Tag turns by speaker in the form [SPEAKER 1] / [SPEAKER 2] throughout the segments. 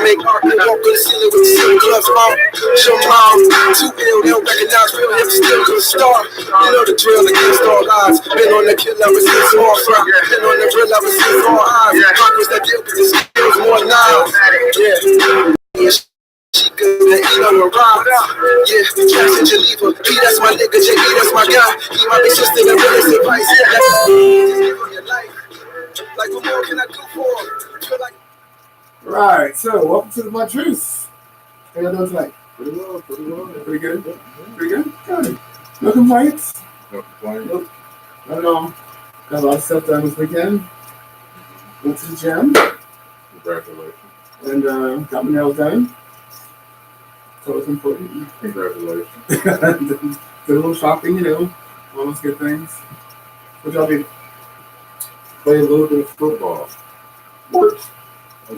[SPEAKER 1] make art and walk on the ceiling with the silver gloves on. Show mom, too ill, they don't recognize real hip, still good star. You know the drill against all odds. Been on the kill ever since all front. Been on the drill ever since all eyes. Conquers that deal with the skills more knives. Yeah. She good to eat on the rocks. Yeah, Jackson Geneva. P, that's my nigga. J.E., that's my guy. He my big sister, the realest advice. Yeah, like, what more can I do for him?
[SPEAKER 2] Right, so welcome to the Blunt Truth. How y'all doing tonight?
[SPEAKER 3] Pretty well.
[SPEAKER 2] Pretty good? Pretty good? Good. No complaints?
[SPEAKER 3] No complaints?
[SPEAKER 2] Nope. Not at all. Got a lot of stuff done this weekend. Went to the gym.
[SPEAKER 3] Congratulations.
[SPEAKER 2] And got my nails done. So it's important.
[SPEAKER 3] Congratulations.
[SPEAKER 2] Did a little shopping, all those good things. What y'all do?
[SPEAKER 3] Play a little bit of football.
[SPEAKER 2] What?
[SPEAKER 3] Play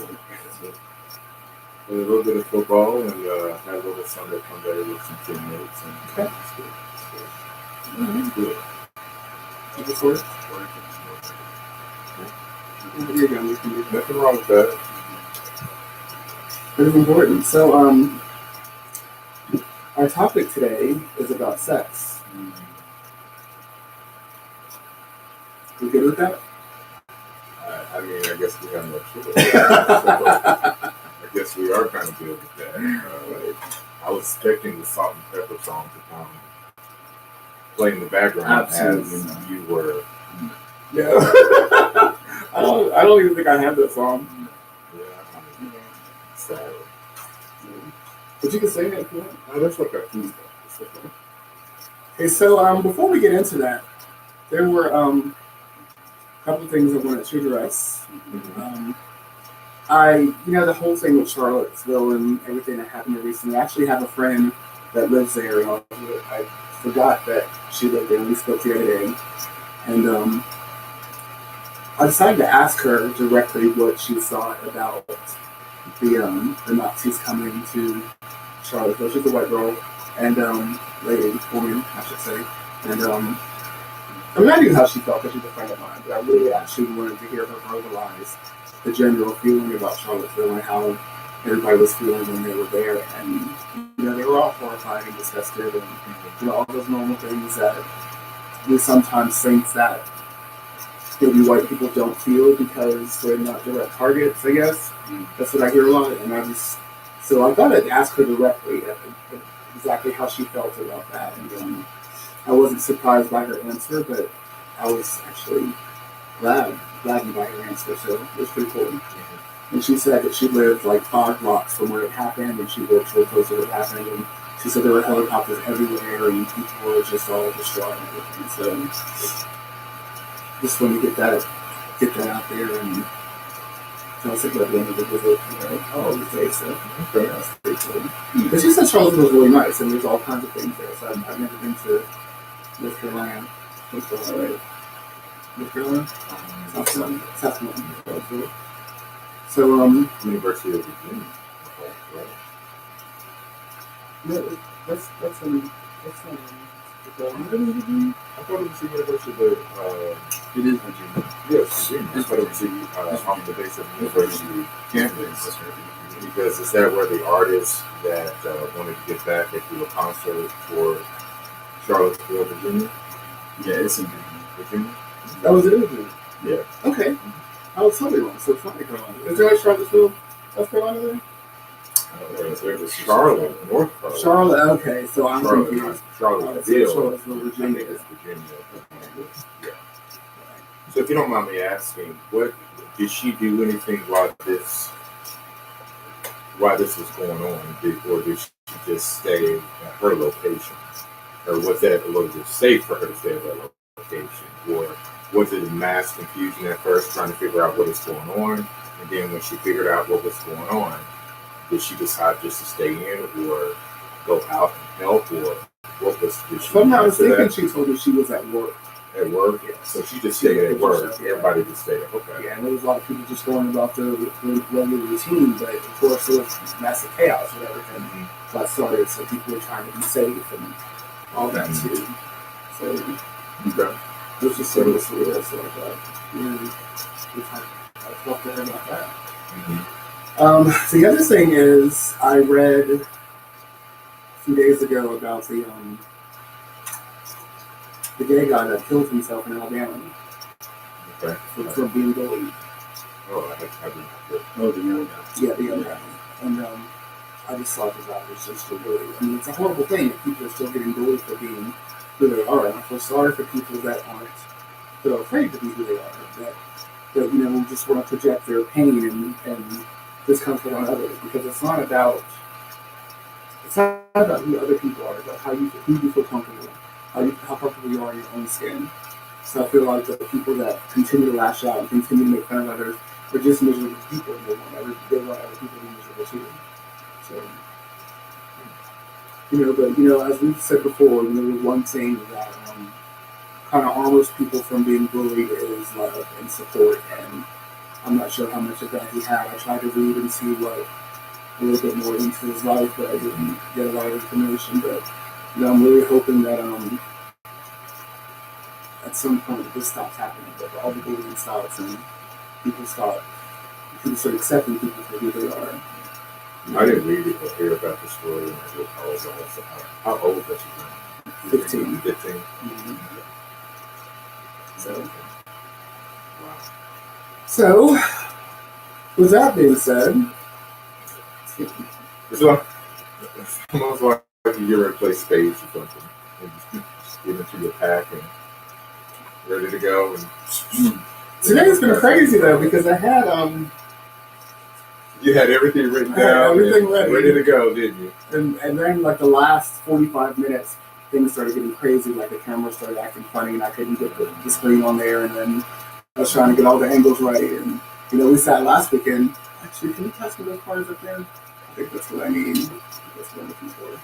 [SPEAKER 3] a little bit of football and had a little Sunday fun day with some teammates. And
[SPEAKER 2] Okay.
[SPEAKER 3] It's good.
[SPEAKER 2] Looking forward. You're going to do
[SPEAKER 3] Nothing wrong with that.
[SPEAKER 2] It's important. So, our topic today is about sex. You good with that?
[SPEAKER 3] I mean, I guess we have no choice. I guess we are kind of good with that. I was expecting the Salt and Pepper song to come play in the background
[SPEAKER 2] Absolutely
[SPEAKER 3] as
[SPEAKER 2] not.
[SPEAKER 3] you were.
[SPEAKER 2] Yeah. I don't even think I have that song.
[SPEAKER 3] Yeah. So.
[SPEAKER 2] But you can sing it if you want.
[SPEAKER 3] Oh, that's okay.
[SPEAKER 2] Okay, so before we get into that, there were a couple of things I wanted to address. The whole thing with Charlottesville and everything that happened there recently. I actually have a friend that lives there, and I forgot that she lived there, and we spoke the other day. And I decided to ask her directly what she thought about the Nazis coming to Charlottesville. She's a white girl, and woman, I should say. And I knew how she felt because she's a friend of mine, but I really actually wanted to hear her verbalize the general feeling about Charlottesville and how everybody was feeling when they were there. And they were all horrified and disgusted, and all those normal things that we sometimes think that maybe white people don't feel because they're not direct targets, I guess. That's what I hear a lot, and so I thought I'd ask her directly exactly how she felt about that. And I wasn't surprised by her answer, but I was actually gladdened by her answer, so it was pretty cool. And she said that she lived like 5 blocks from where it happened, and she lived so close to where it happened, and she said there were helicopters everywhere, and people were just all distraught and everything. So just want to get that out there, and so I was thinking about the end of the visit, okay, so that's pretty cool. But she said Charlottesville was really nice, and there's all kinds of things there. So I've never been to North Carolina. North Carolina. South Carolina. So
[SPEAKER 3] University of Virginia. Right?
[SPEAKER 2] No, that's
[SPEAKER 3] I thought it was the University of
[SPEAKER 4] it is Virginia.
[SPEAKER 3] Yes, Virginia. I thought it was on the base of the University campus. Because is that where the artists that wanted to get back and do a concert for Charlottesville, Virginia?
[SPEAKER 4] Yeah, it's in
[SPEAKER 3] Virginia?
[SPEAKER 2] that was it, isn't it?
[SPEAKER 3] Yeah.
[SPEAKER 2] Okay. I was totally wrong. So it's not North Carolina. Is there like Charlottesville, South Carolina there?
[SPEAKER 3] There's Charlotte, North Carolina.
[SPEAKER 2] Charlotte, okay. So I'm confused.
[SPEAKER 3] Charlottesville,
[SPEAKER 2] Virginia.
[SPEAKER 3] is Virginia. Yeah. So if you don't mind me asking, what did she do anything while this was going on, or did she just stay at her location, or was that a little bit safe for her to stay at that location, or was it mass confusion at first, trying to figure out what is going on, and then when she figured out what was going on, did she decide just to stay in, or go out and help, or what was? Did she
[SPEAKER 2] Somehow I was thinking she told me she was at work.
[SPEAKER 3] At work,
[SPEAKER 2] yeah.
[SPEAKER 3] So she just stayed at work. Everybody just stayed at okay.
[SPEAKER 2] Yeah, and there was a lot of people just going about the regular routine, but of course there was massive chaos with everything that started. So people were trying to be safe and all that too. So it was just sort of surreal. So I thought, I talked to her about that. The other thing is, I read a few days ago about the gay guy that killed himself in Alabama
[SPEAKER 3] Okay.
[SPEAKER 2] for being bullied.
[SPEAKER 3] Oh, I haven't.
[SPEAKER 4] Oh, the young guy.
[SPEAKER 2] Yeah, the young guy. And I just thought that was just a really, I mean, it's a horrible thing that people are still getting bullied for being who they are. And I feel sorry for people that are afraid to be who they are, that you know, just want to project their pain and discomfort on others, because it's not about who other people are, but who you feel comfortable, how comfortable you are in your own skin. So I feel like the people that continue to lash out and continue to make fun of others are just miserable people, and they want other people to be miserable too. So, but as we've said before, the one thing that kind of armors people from being bullied is love and support, and I'm not sure how much of that he had. I tried to read and see a little bit more into his life, but I didn't get a lot of information. But I'm really hoping that at some point this stops happening, that all the bullying stops and people start accepting people for who they are.
[SPEAKER 3] I didn't read it or hear about the story when I was apologize. How old was he?
[SPEAKER 2] 15.
[SPEAKER 3] 15.
[SPEAKER 2] Mm-hmm. So.
[SPEAKER 3] Wow.
[SPEAKER 2] So, with that being said,
[SPEAKER 3] It's almost like you're ready to play spades or something. And just get into your pack and ready to go. And
[SPEAKER 2] today's been crazy though, because I had
[SPEAKER 3] you had everything written down,
[SPEAKER 2] everything ready
[SPEAKER 3] to go, didn't you?
[SPEAKER 2] and then like the last 45 minutes, things started getting crazy. Like the camera started acting funny, and I couldn't get the screen on there. And then I was trying to get all the angles right. And we sat last weekend. Actually, can you pass me those cards up there? I think that's what I need. That's what I'm looking for.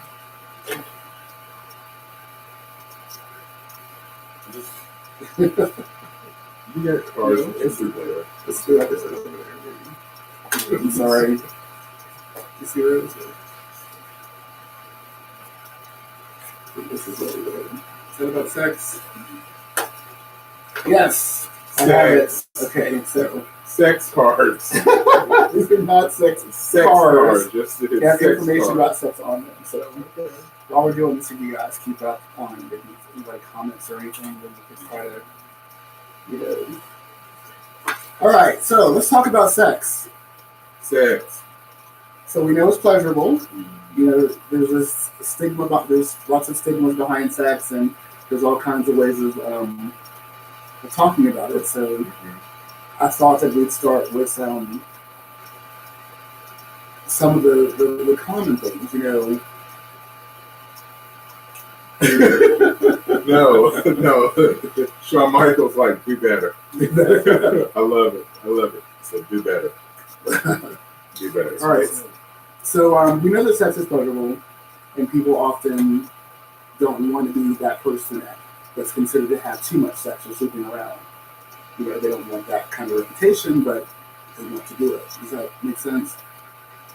[SPEAKER 3] You got cars everywhere.
[SPEAKER 2] Let's do that this over there. I'm sorry. You see where it is? This is what we did. Is that about sex? Yes. I have it. Okay, so.
[SPEAKER 3] Sex cards.
[SPEAKER 2] These are not sex
[SPEAKER 3] Sex
[SPEAKER 2] cards.
[SPEAKER 3] Just
[SPEAKER 2] They have information about sex on them. So while we're doing this, if you guys keep up on it, if anybody comments or anything, then we can try to, All right, so let's talk about sex.
[SPEAKER 3] Sex.
[SPEAKER 2] So we know it's pleasurable. There's this stigma about, there's lots of stigmas behind sex, and there's all kinds of ways of talking about it. So I thought that we'd start with some of the common things,
[SPEAKER 3] No. Shawn Michaels like, do better. I love it. So do better. Do better.
[SPEAKER 2] All right. So we know that sex is pleasurable, and people often don't want to be that person that's considered to have too much sex or sleeping around. They don't want that kind of reputation, but they want to do it. Does that make sense?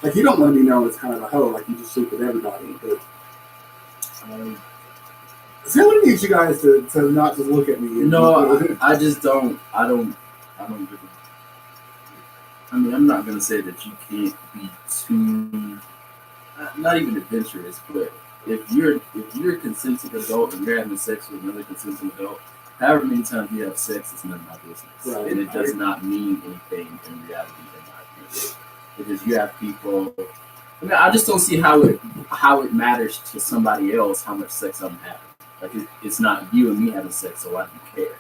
[SPEAKER 2] Like, you don't want to be known as kind of a hoe, like you just sleep with everybody. But see, I'm gonna need you guys to not just look at me.
[SPEAKER 4] I just don't. I don't. I mean, I'm not gonna say that you can't be too, not even adventurous, but if you're a consenting adult and you're having sex with another consenting adult, however many times you have sex, it's none of my business,
[SPEAKER 2] right.
[SPEAKER 4] And it does not mean anything in reality, in my opinion. Because you have people. I mean, I just don't see how it matters to somebody else how much sex I'm having. Like, it's not you and me having sex, so why do you care?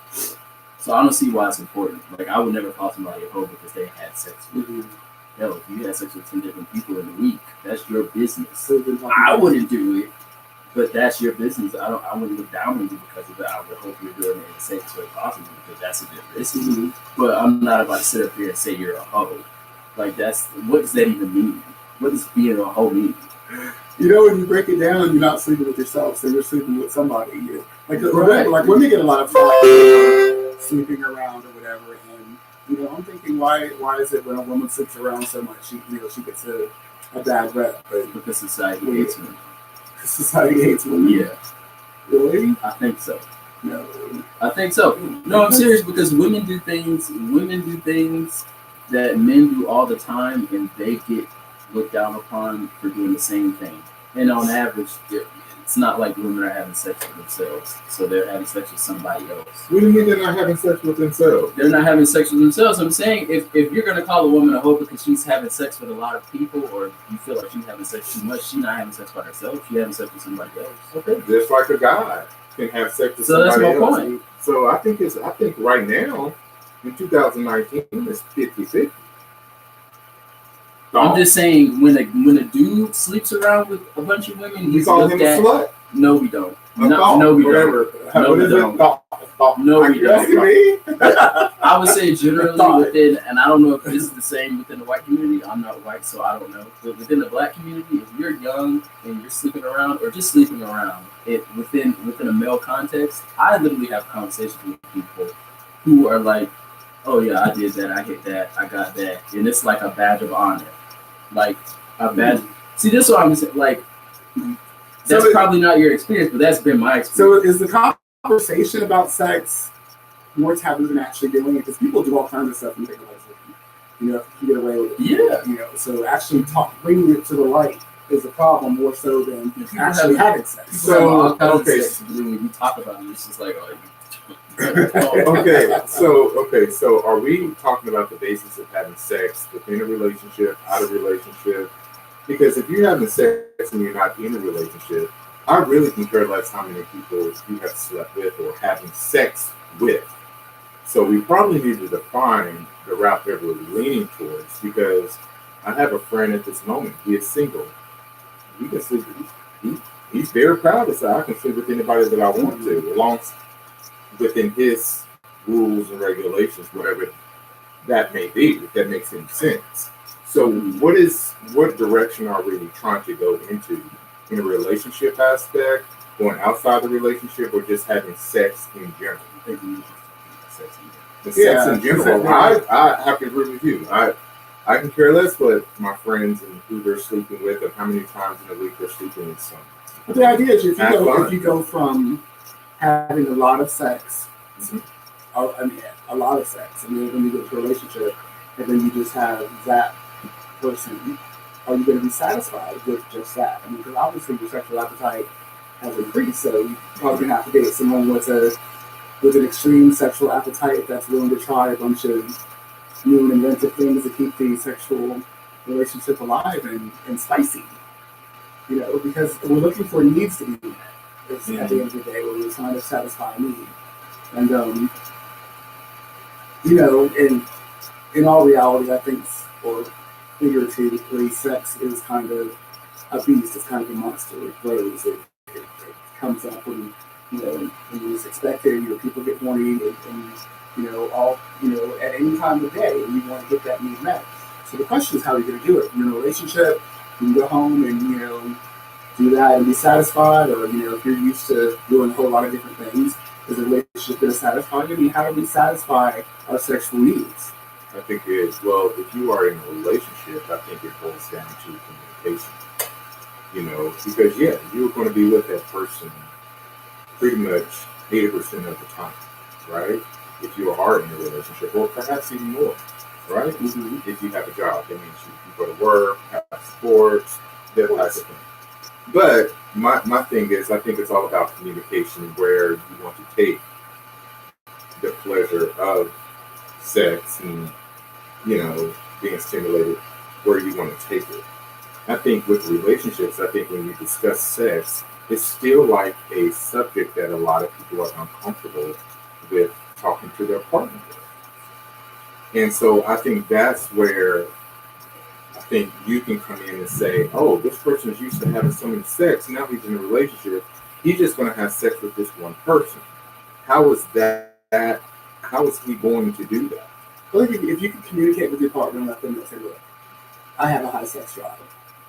[SPEAKER 4] So I don't see why it's important. Like, I would never call somebody a hoe because they had sex with you. Hell, if you had sex with 10 different people in a week, that's your business. I wouldn't do it, but that's your business. I wouldn't look down on you because of that. I would hope you're doing it in the safest way possible, because that's a bit risky. But I'm not about to sit up here and say you're a hoe. Like, what does that even mean? What does being a hoe mean?
[SPEAKER 2] When you break it down, you're not sleeping with yourself, so you're sleeping with somebody. Like women get a lot of fun sleeping around or whatever, and I'm thinking, why is it when a woman sleeps around so much, she gets a bad rep? But
[SPEAKER 4] because society hates women.
[SPEAKER 2] Society hates women.
[SPEAKER 4] Yeah.
[SPEAKER 2] Really?
[SPEAKER 4] I think so.
[SPEAKER 2] No.
[SPEAKER 4] I think so. No, I'm serious, because women do things that men do all the time, and they get looked down upon for doing the same thing. And on average, it's not like women are having sex with themselves, so they're having sex with somebody else.
[SPEAKER 3] What do you mean they're not having sex with themselves?
[SPEAKER 4] They're not having sex with themselves. I'm saying if you're gonna call a woman a hoe because she's having sex with a lot of people, or you feel like she's having sex too much, she's not having sex by herself. She's having sex with somebody else.
[SPEAKER 3] Okay, just like a guy can have sex with
[SPEAKER 4] So that's
[SPEAKER 3] somebody
[SPEAKER 4] my
[SPEAKER 3] else.
[SPEAKER 4] point.
[SPEAKER 3] So I think right now in 2019 it's 50-50.
[SPEAKER 4] I'm just saying when a dude sleeps around with a bunch of women,
[SPEAKER 3] we
[SPEAKER 4] he's
[SPEAKER 3] call him
[SPEAKER 4] looked
[SPEAKER 3] a
[SPEAKER 4] at.
[SPEAKER 3] slut.
[SPEAKER 4] No, we don't.
[SPEAKER 3] A
[SPEAKER 4] No,
[SPEAKER 3] thought,
[SPEAKER 4] no, we
[SPEAKER 3] whatever.
[SPEAKER 4] don't. No,
[SPEAKER 3] What
[SPEAKER 4] we
[SPEAKER 3] is
[SPEAKER 4] don't.
[SPEAKER 3] it? Thought.
[SPEAKER 4] No, we
[SPEAKER 3] You asking
[SPEAKER 4] don't.
[SPEAKER 3] me?
[SPEAKER 4] I would say generally
[SPEAKER 2] Thought.
[SPEAKER 4] within, and I don't know if this is the same within the white community. I'm not white, so I don't know. But within the black community, if you're young and you're sleeping around or just sleeping around, within a male context, I literally have conversations with people who are like, "Oh yeah, I did that, I hit that, I got that," and it's like a badge of honor, like a badge. See, this is what I'm saying. Like, that's
[SPEAKER 2] So
[SPEAKER 4] probably not your experience, but that's been my
[SPEAKER 2] So
[SPEAKER 4] experience.
[SPEAKER 2] is the conversation about sex more taboo than actually doing it? Because people do all kinds of stuff and take away with it. You know, if you can get away with it.
[SPEAKER 4] Yeah.
[SPEAKER 2] You know, so actually bringing it to the light is a problem more so than
[SPEAKER 4] People
[SPEAKER 2] actually
[SPEAKER 4] have-
[SPEAKER 2] having sex.
[SPEAKER 4] People have all kinds of
[SPEAKER 3] okay.
[SPEAKER 4] sex, but then when you talk about it, it's just like, oh,
[SPEAKER 3] Okay, so are we talking about the basis of having sex within a relationship, out of relationship? Because if you're having sex and you're not in a relationship, I really can care less how many people you have slept with or having sex with. So we probably need to define the route that we're leaning towards, because I have a friend at this moment. He is single. He can sleep. He's very proud to say I can sleep with anybody that I want to, as long as within his rules and regulations, whatever that may be, if that makes any sense. So what direction are we trying to go into in a relationship aspect, going outside the relationship, or just having sex in general? The sex in general, I have to agree with you. I can care less what my friends and who they're sleeping with, or how many times in a week they're sleeping with someone.
[SPEAKER 2] But the idea is
[SPEAKER 3] Have fun.
[SPEAKER 2] if you go from having a lot of sex, a lot of sex, and then when you get to a relationship, and then you just have that person, are you going to be satisfied with just that? I mean, because obviously your sexual appetite has increased, so you probably going to have to date someone with an extreme sexual appetite that's willing to try a bunch of new and inventive things to keep the sexual relationship alive and spicy. You know, because we're looking for needs to be met. It's at the end of the day, we're trying to satisfy a need. And, you know, in all reality, I think, or figuratively, sex is kind of a beast. It's kind of a monster. It grows. It comes up when, you know, when you just expect it. You know, people get horny and you know, at any time of the day, and you want to get that need met. So the question is, how are you going to do it? You're in a relationship, you can go home and, you know, do that and be satisfied, or, you know, if you're used to doing a whole lot of different things, is a relationship going to satisfy you? I mean, how do we satisfy our sexual needs?
[SPEAKER 3] I think well, if you are in a relationship, I think it boils down to communication. You know, because you're going to be with that person pretty much 80% of the time, right? If you are in a relationship, or perhaps even more, right?
[SPEAKER 2] Mm-hmm.
[SPEAKER 3] If you have a job, that means you go to work, have sports, that type of thing. But my thing is, I think it's all about communication, where you want to take the pleasure of sex and, you know, being stimulated, where you want to take it. I think with relationships, I think when you discuss sex, it's still like a subject that a lot of people are uncomfortable with talking to their partner with. And so I think that's where I think you can come in and say, oh, this person is used to having so many sex, now he's in a relationship, he's just going to have sex with this one person. How is that? How is he going to do that?
[SPEAKER 2] Well, if you can communicate with your partner and let them know, say, look, I have a high sex drive.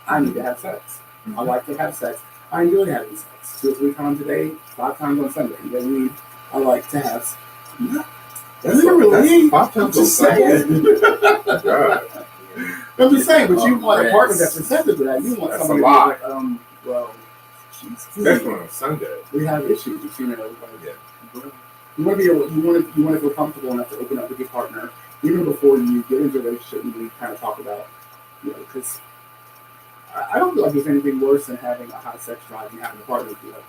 [SPEAKER 2] I need to have sex. I like to have sex. I enjoy having sex 2 or 3 times a day, 5 times on Sunday. You know what I mean? I like to have sex.
[SPEAKER 3] That's 5 times on Sunday. God.
[SPEAKER 2] I'm just saying, but you want a partner that's receptive to that. You want
[SPEAKER 3] That's
[SPEAKER 2] somebody
[SPEAKER 3] a lot.
[SPEAKER 2] who's like, well,
[SPEAKER 3] That's on a Sunday.
[SPEAKER 2] we have issues, you know. Like,
[SPEAKER 3] Yeah.
[SPEAKER 2] you want to be able, you want to feel comfortable enough to open up with your partner even before you get into a relationship, we kind of talk about, because I don't feel like there's anything worse than having a high sex drive and having a partner do that.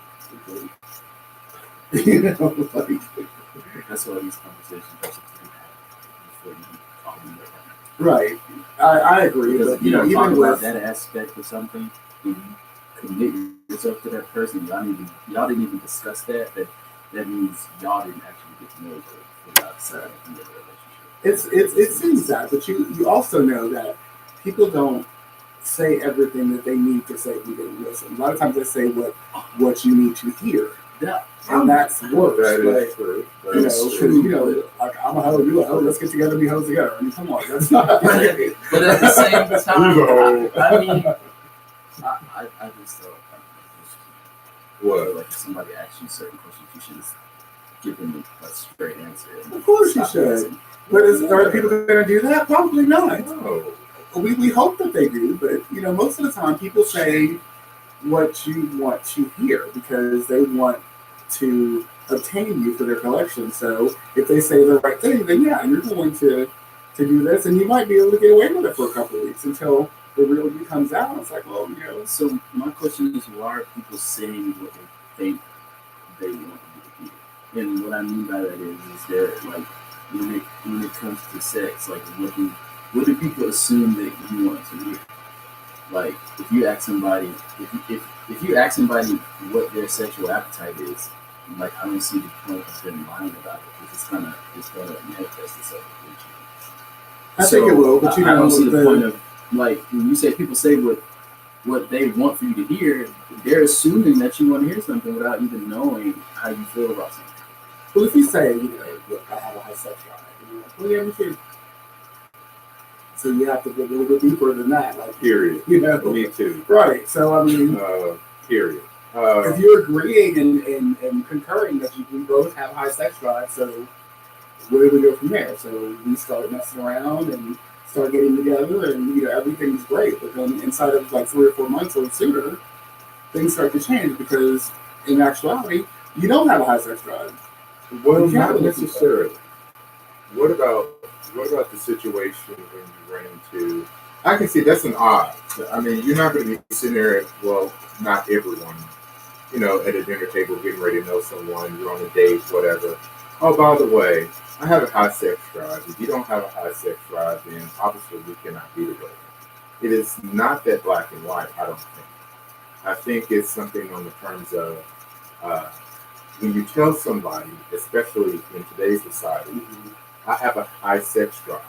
[SPEAKER 2] Like,
[SPEAKER 4] That's why these conversations are supposed to be had before you call them your partner.
[SPEAKER 2] right. I agree.
[SPEAKER 4] Because
[SPEAKER 2] But,
[SPEAKER 4] if you don't talk
[SPEAKER 2] even
[SPEAKER 4] about
[SPEAKER 2] with
[SPEAKER 4] that aspect of something, and you commit yourself to that person, y'all didn't even discuss that. That means y'all didn't actually get to know each other without setting up the relationship.
[SPEAKER 2] it seems that, but you also know that people don't say everything that they need to say when they listen. A lot of times they say what you need to hear.
[SPEAKER 4] Yeah.
[SPEAKER 2] And that's worse.
[SPEAKER 3] That
[SPEAKER 2] Like,
[SPEAKER 3] is true. That
[SPEAKER 2] you
[SPEAKER 3] is
[SPEAKER 2] know,
[SPEAKER 3] true.
[SPEAKER 2] because like I'm a hoe, you a hoe. Let's get together, and be hoes together. I mean, come on, that's not.
[SPEAKER 4] But at the same time,
[SPEAKER 3] No.
[SPEAKER 4] I mean, I just thought
[SPEAKER 3] What?
[SPEAKER 4] like if somebody asks you certain questions, you should just give them a straight answer.
[SPEAKER 2] Of course you
[SPEAKER 4] Stop
[SPEAKER 2] should.
[SPEAKER 4] guessing.
[SPEAKER 2] But are people going to do that? Probably not.
[SPEAKER 3] No.
[SPEAKER 2] We hope that they do, but most of the time people say what you want to hear because they want to obtain you for their collection. So if they say the right thing, then yeah, you're going to do this, and you might be able to get away with it for a couple of weeks until the real you comes out. It's like, well,
[SPEAKER 4] So my question is, why are people saying what they think they want you to hear? And what I mean by that is that like when it comes to sex, like what do people assume that you want to hear? Like if you ask somebody if you ask somebody what their sexual appetite is, like I don't see the point of them lying about it because it's gonna manifest itself eventually.
[SPEAKER 2] I think it will, but
[SPEAKER 4] I don't see the point of like when you say people say what they want for you to hear, they're assuming that you want to hear something without even knowing how you feel about something.
[SPEAKER 2] Well, if you say, look, I have a high sex drive, and you're like, well, yeah, me too. So you have to go a little bit deeper than that, like
[SPEAKER 3] Period. Me too.
[SPEAKER 2] Right. So I mean,
[SPEAKER 3] Period.
[SPEAKER 2] if you're agreeing and concurring that we both have high sex drive, so where do we go from there? So we start messing around and start getting together, and everything's great. But then inside of like 3 or 4 months or sooner, things start to change because in actuality, you don't have a high sex drive.
[SPEAKER 3] Well, not necessarily. What about the situation when you run into? I can see that's an odd. I mean, you're not going to be sitting there. Well, not everyone. At a dinner table, getting ready to know someone. You're on a date, whatever. Oh, by the way, I have a high sex drive. If you don't have a high sex drive, then obviously we cannot be together. It is not that black and white. I don't think. I think it's something on the terms of when you tell somebody, especially in today's society, I have a high sex drive.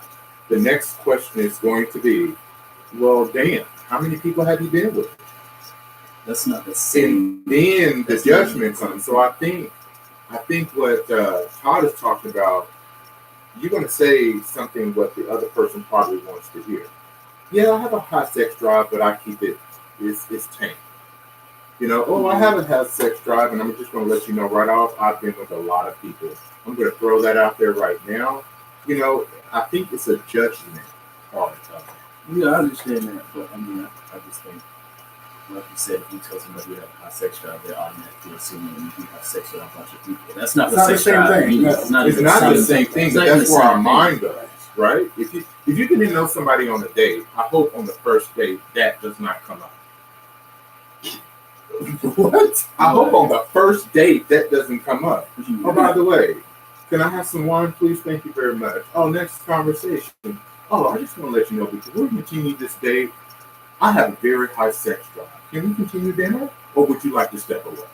[SPEAKER 3] The next question is going to be, well, damn, how many people have you been with?
[SPEAKER 4] That's not the same.
[SPEAKER 3] And then the judgment comes. So I think what Todd is talking about, you're going to say something what the other person probably wants to hear. Yeah, I have a high sex drive, but I keep it's tame. I have a high sex drive, and I'm just going to let you know right off, I've been with a lot of people. I'm going to throw that out there right now. I think it's a judgment part of it.
[SPEAKER 4] Yeah, I understand that, but I mean, I just think, like you said, if you tell somebody you have a high sex drive, they're automatically assuming you have sex with a bunch of people. That's not the same thing.
[SPEAKER 3] It's not the same thing, but that's where our mind goes, right? If you get to know somebody on a date, I hope on the first date that does not come up.
[SPEAKER 2] What?
[SPEAKER 3] I hope on the first date that doesn't come up. Oh, by the way, can I have some wine, please? Thank you very much. Oh, next conversation. Oh, I just want to let you know, because we're continuing this date. I have a very high sex drive. Can we continue dinner, or would you like to step away?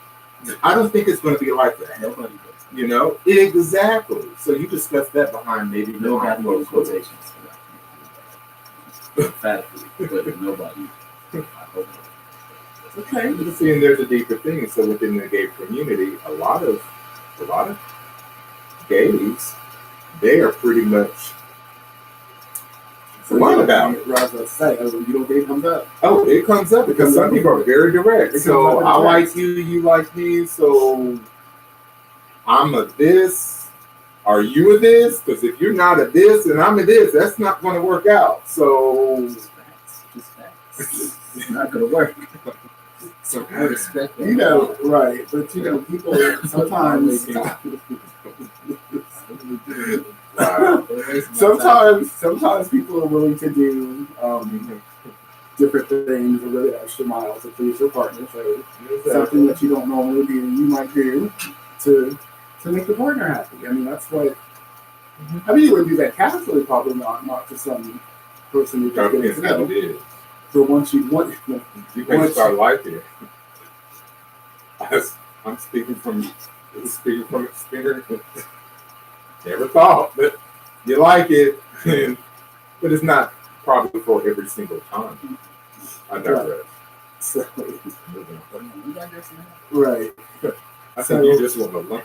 [SPEAKER 3] I don't think it's going to be like that.
[SPEAKER 4] Nobody does.
[SPEAKER 3] Exactly. So you discuss that behind maybe
[SPEAKER 4] nobody knows quotations. Emphatically, but nobody. I hope.
[SPEAKER 3] Okay, you see, and there's a deeper thing. So within the gay community, a lot of gays, they are pretty much.
[SPEAKER 2] So what about it? Right, I say, it comes up.
[SPEAKER 3] Oh, it comes up because some people are very direct. So I like you, you like me. So I'm a this. Are you a this? Because if you're not a this and I'm a this, that's not going to work out. So
[SPEAKER 4] just facts. It's not going to work. So I respect that.
[SPEAKER 2] Right? But people sometimes.
[SPEAKER 3] Wow.
[SPEAKER 2] Sometimes people are willing to do different things or really extra miles to please your partner. So something that you don't normally do, you might do to make your partner happy. I mean, that's what. I mean, you would do that casually, probably not to some person who just gets to know. So once you
[SPEAKER 3] may start liking it. I'm speaking from experience. Never thought, but you like it, but it's not probably for every single time. I digress.
[SPEAKER 2] So,
[SPEAKER 4] Right.
[SPEAKER 3] I think you just want to learn.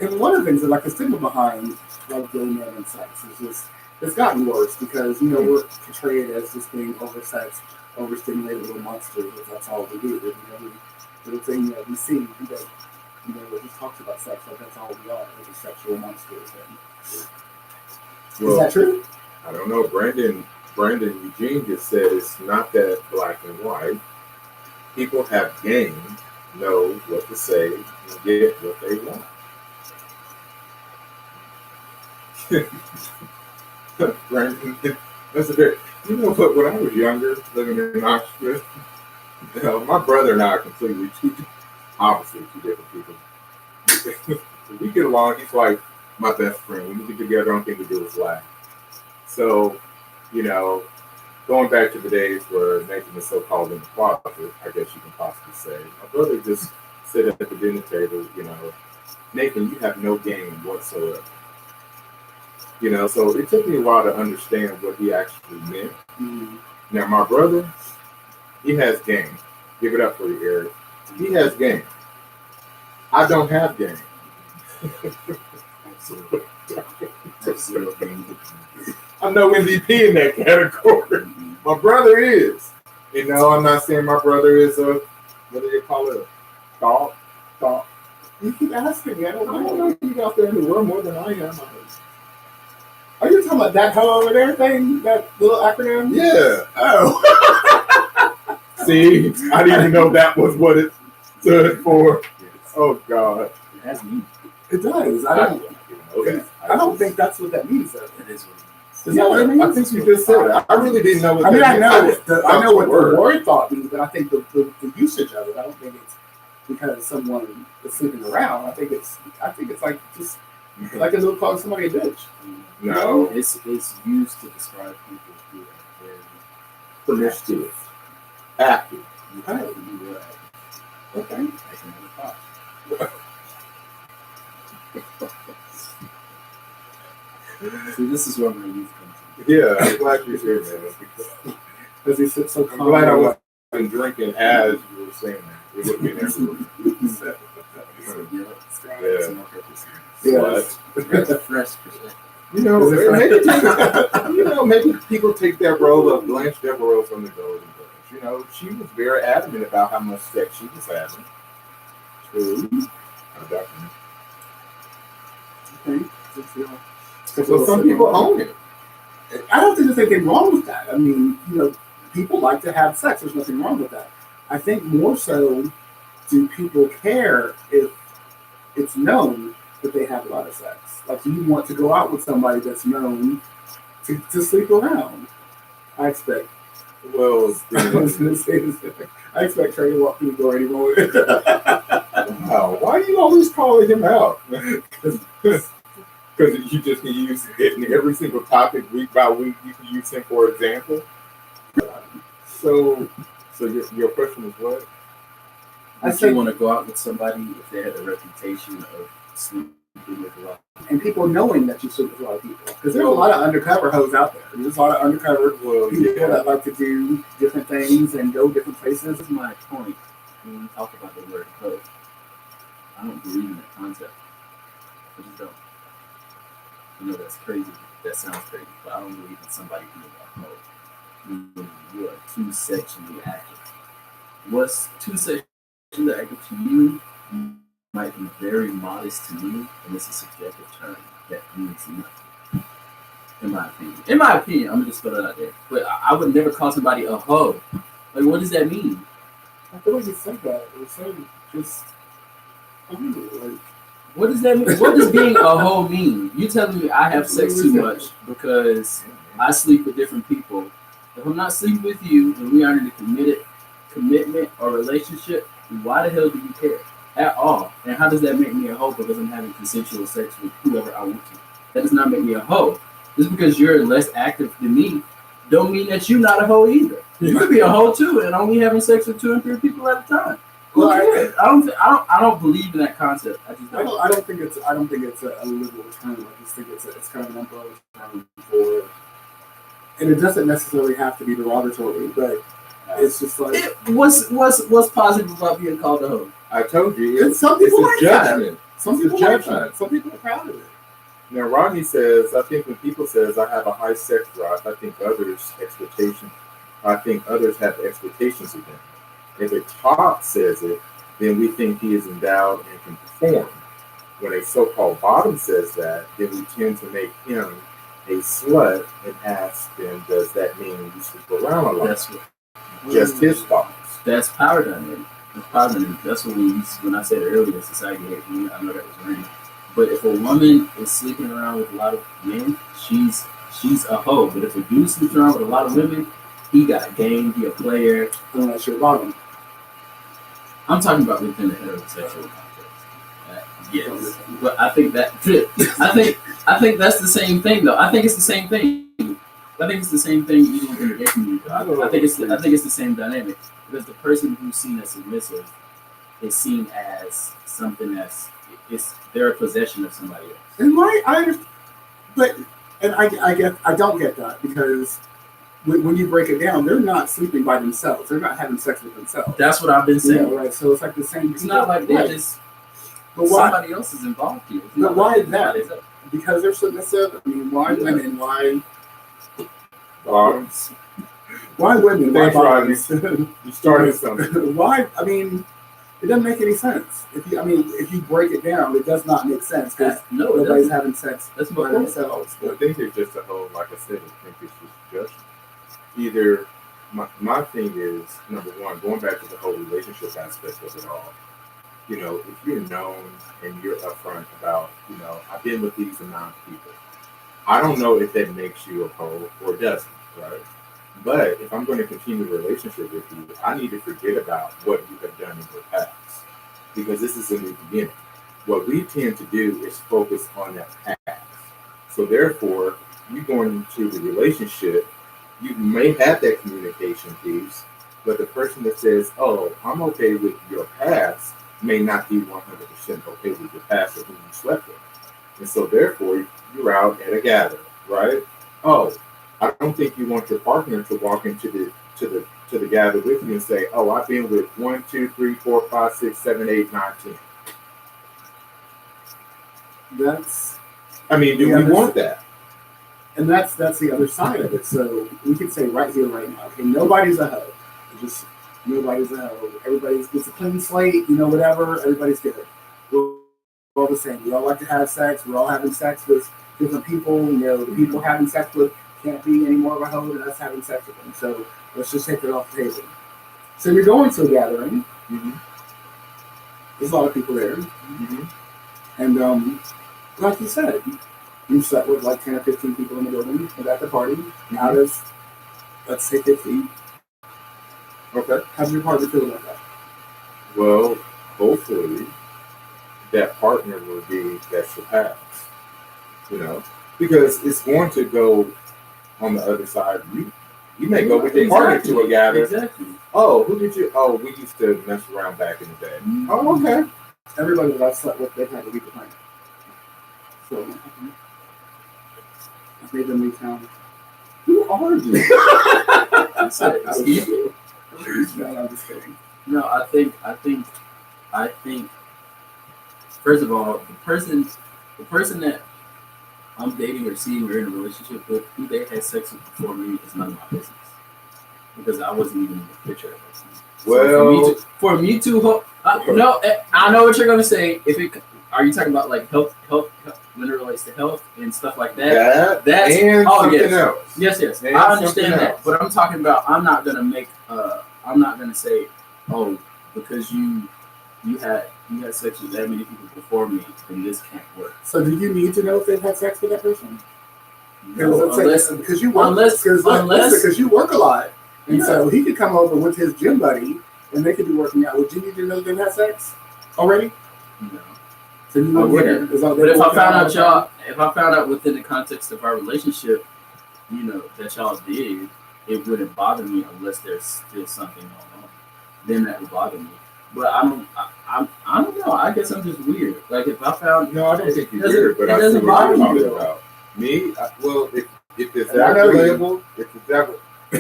[SPEAKER 2] And one of the things that the stigma behind gay men and sex is just it's gotten worse because we're portrayed as just being oversexed, overstimulated little monsters. That's all we do. Every little thing that we see, it just talks about sex like that's all we are. We're sexual monsters. Is that true?
[SPEAKER 3] I don't know. Brandon Eugene just said it's not that black and white. People have game, know what to say, and get what they want. Brandon, that's a very. But when I was younger, living in Oxford, my brother and I are completely opposite two different people. We get along. He's like my best friend. When we get together, the only thing we do is laugh. So, going back to the days where Nathan is so-called in the closet, I guess you can possibly say, my brother just sit at the dinner table, Nathan, you have no game whatsoever. So it took me a while to understand what he actually meant. Mm-hmm. Now, my brother, he has game. Give it up for you, Eric. He has game. I don't have game. I'm no MVP in that category. My brother is. I'm not saying my brother is a, what do you call it? Thought.
[SPEAKER 2] You keep asking me. I don't know. You out there in the world more than I am. Are you talking about that hoe over there thing? That little acronym?
[SPEAKER 3] Yeah.
[SPEAKER 2] Oh.
[SPEAKER 3] See, I didn't even know that was what it stood for. Oh, God.
[SPEAKER 4] That's me.
[SPEAKER 2] It does. I don't think that's what that means, though.
[SPEAKER 4] It is what it means.
[SPEAKER 2] Is that what it means?
[SPEAKER 3] I think you just said it. I really didn't know what
[SPEAKER 2] I know what
[SPEAKER 3] the
[SPEAKER 2] the word thought means, but I think the usage of it, I don't think it's because someone is sleeping around. I think it's like just like a little calling somebody a bitch.
[SPEAKER 3] No.
[SPEAKER 4] It's used to describe people who are very
[SPEAKER 3] promiscuous, active.
[SPEAKER 2] Okay.
[SPEAKER 4] See, this is where my youth comes from.
[SPEAKER 3] Yeah, I'm glad you're here, man.
[SPEAKER 2] Because he sits so
[SPEAKER 3] I'm glad I wasn't drinking as you were saying that. It would be never.
[SPEAKER 4] Fresh.
[SPEAKER 3] Maybe people take that role of Blanche Devereaux from the Golden Girls. She was very adamant about how much sex she was having. True.
[SPEAKER 2] Okay.
[SPEAKER 3] So some people own it.
[SPEAKER 2] I don't think there's anything wrong with that. I mean, people like to have sex. There's nothing wrong with that. I think more so, do people care if it's known that they have a lot of sex? Like, do you want to go out with somebody that's known to sleep around? I expect.
[SPEAKER 3] Well,
[SPEAKER 2] I was going to say this. I expect Trey to walk through the door anymore.
[SPEAKER 3] Wow. Why are you always calling him out? Because you just can use it in every single topic week by week. You can use him for example. So your question was what?
[SPEAKER 4] Would you want to go out with somebody if they had a reputation of sleeping with a lot of people?
[SPEAKER 2] And people knowing that you sleep with a lot of people. Because there's a lot of undercover hoes out there. There's a lot of undercover people that like to do different things and go different places.
[SPEAKER 4] This is my point when we talk about the word hoe. I don't believe in that concept. I just don't. That's crazy. That sounds crazy. But I don't believe in somebody being a hoe. You are too sexually active. What's too sexually active to you might be very modest to me, and it's a subjective term that means nothing. In my opinion, I'm gonna just throw that out there. But I would never call somebody a hoe. Like, what does that mean?
[SPEAKER 2] I feel like you said that. It was so just,
[SPEAKER 4] What does that mean? What does being a hoe mean? You telling me I have sex too much because I sleep with different people. If I'm not sleeping with you and we aren't in a commitment or relationship, why the hell do you care at all? And how does that make me a hoe because I'm having consensual sex with whoever I want to? That does not make me a hoe. Just because you're less active than me, don't mean that you're not a hoe either. You could be a hoe too and only having sex with 2 and 3 people at a time.
[SPEAKER 2] Well,
[SPEAKER 4] I don't believe in that concept.
[SPEAKER 2] I don't think it's a liberal term. I just think it's kind of an umbrella term for, and it doesn't necessarily have to be derogatory, but it's just like
[SPEAKER 4] what's positive about being called a hoe?
[SPEAKER 3] I told you,
[SPEAKER 2] some people like
[SPEAKER 3] judgment.
[SPEAKER 2] that. Some people like that. Some people are proud of it.
[SPEAKER 3] Now, Rodney says, I think when people says I have a high sex drive, I think others have expectations of him. If a top says it, then we think he is endowed and can perform. When a so-called bottom says that, then we tend to make him a slut and ask them, does that mean you sleep around a lot?
[SPEAKER 4] That's what,
[SPEAKER 3] just his thoughts.
[SPEAKER 4] That's power dynamic. That's what when I said earlier, society hates me. I know that was random. But if a woman is sleeping around with a lot of men, she's a hoe. But if a dude sleeps around with a lot of women, he got game, he a player.
[SPEAKER 2] Unless you're bottom.
[SPEAKER 4] I'm talking about within the heterosexual context. Yes, but I think I think that's the same thing though. I think it's the same thing. I think it's the same thing even within the gay community. I think it's the same dynamic because the person who's seen as submissive is seen as something they're a possession of somebody else.
[SPEAKER 2] And I don't get that because when you break it down, they're not sleeping by themselves. They're not having sex with themselves.
[SPEAKER 4] That's what I've been saying.
[SPEAKER 2] Yeah, right. So it's like the same.
[SPEAKER 4] It's not like they just. But somebody else is involved here.
[SPEAKER 2] But why is that? Because they're submissive. I mean, why women? Why
[SPEAKER 3] bottoms?
[SPEAKER 2] Why women? Why bottoms?
[SPEAKER 3] You started something.
[SPEAKER 2] Why? I mean, it doesn't make any sense. If you break it down, it does not make sense because nobody's having sex.
[SPEAKER 4] That's
[SPEAKER 2] by themselves.
[SPEAKER 3] I think it's just a whole, like I said, I think it's just judgment. Either my thing is, number one, going back to the whole relationship aspect of it all. You know, if you're known and you're upfront about, you know, I've been with these amount of people, I don't know if that makes you a hoe or doesn't, right? But if I'm going to continue a relationship with you, I need to forget about what you have done in your past because this is a new beginning. What we tend to do is focus on that past. So therefore, you going into the relationship, you may have that communication piece, but the person that says, oh, I'm okay with your past, may not be 100% okay with your past or who you slept with. And so therefore, you're out at a gathering, right? Oh, I don't think you want your partner to walk into the gather with you and say, oh, I've been with 1, 2, 3, 4, 5, 6, 7, 8, 9, 10. Do we want that?
[SPEAKER 2] And that's the other side of it. So we could say right here, right now, okay, nobody's a hoe. Just nobody's a hoe. It's a clean slate, whatever. Everybody's good. We're all the same. We all like to have sex. We're all having sex with different people. The people having sex with can't be any more of a hoe than us having sex with them. So let's just take it off the table. So you're going to a gathering. Mm-hmm. There's a lot of people there. Mm-hmm. And like you said, you slept with like 10 or 15 people in the building at the party. Mm-hmm. Out of, let's say, 50. Okay. How's your partner feel about that?
[SPEAKER 3] Well, hopefully that partner will be that surpass. Because it's going to go on the other side. You may go with your partner to a gathering.
[SPEAKER 4] Exactly.
[SPEAKER 3] Oh, who did you? Oh, we used to mess around back in the day. Mm-hmm. Oh, okay.
[SPEAKER 2] Everybody that I slept with, they've had to leave the planet. So I made them leave town. Who are you? I'm just kidding.
[SPEAKER 4] No, I think. First of all, the person that I'm dating or seeing or in a relationship with, who they had sex with before me is none of my business because I wasn't even in the picture at that time.
[SPEAKER 3] Well,
[SPEAKER 4] so for me to no, I know what you're gonna say. Are you talking about like health when it relates to health and stuff like that? That's
[SPEAKER 3] and something else.
[SPEAKER 4] Yes. And I understand that, but I'm talking about. I'm not gonna say, oh, because you you had sex with that many people before me, then this can't work.
[SPEAKER 2] So do you need to know if they've had sex with that person?
[SPEAKER 4] No,
[SPEAKER 2] Because you work, because you work a lot, and so he could come over with his gym buddy, and they could be working out. Would you need to know they've had sex already?
[SPEAKER 4] No.
[SPEAKER 2] So you wouldn't.
[SPEAKER 4] But if I found out within the context of our relationship, that y'all did, it wouldn't bother me unless there's still something going on. Then that would bother me. But I don't know. I guess I'm just weird. Like if I found
[SPEAKER 3] no, I don't think you're weird, but
[SPEAKER 4] it
[SPEAKER 3] I see
[SPEAKER 4] doesn't
[SPEAKER 3] what you're
[SPEAKER 4] bother
[SPEAKER 3] talking
[SPEAKER 4] me.
[SPEAKER 3] about. Me, well, if it's
[SPEAKER 2] And I
[SPEAKER 3] that
[SPEAKER 2] know you.
[SPEAKER 3] relatable, if it's that,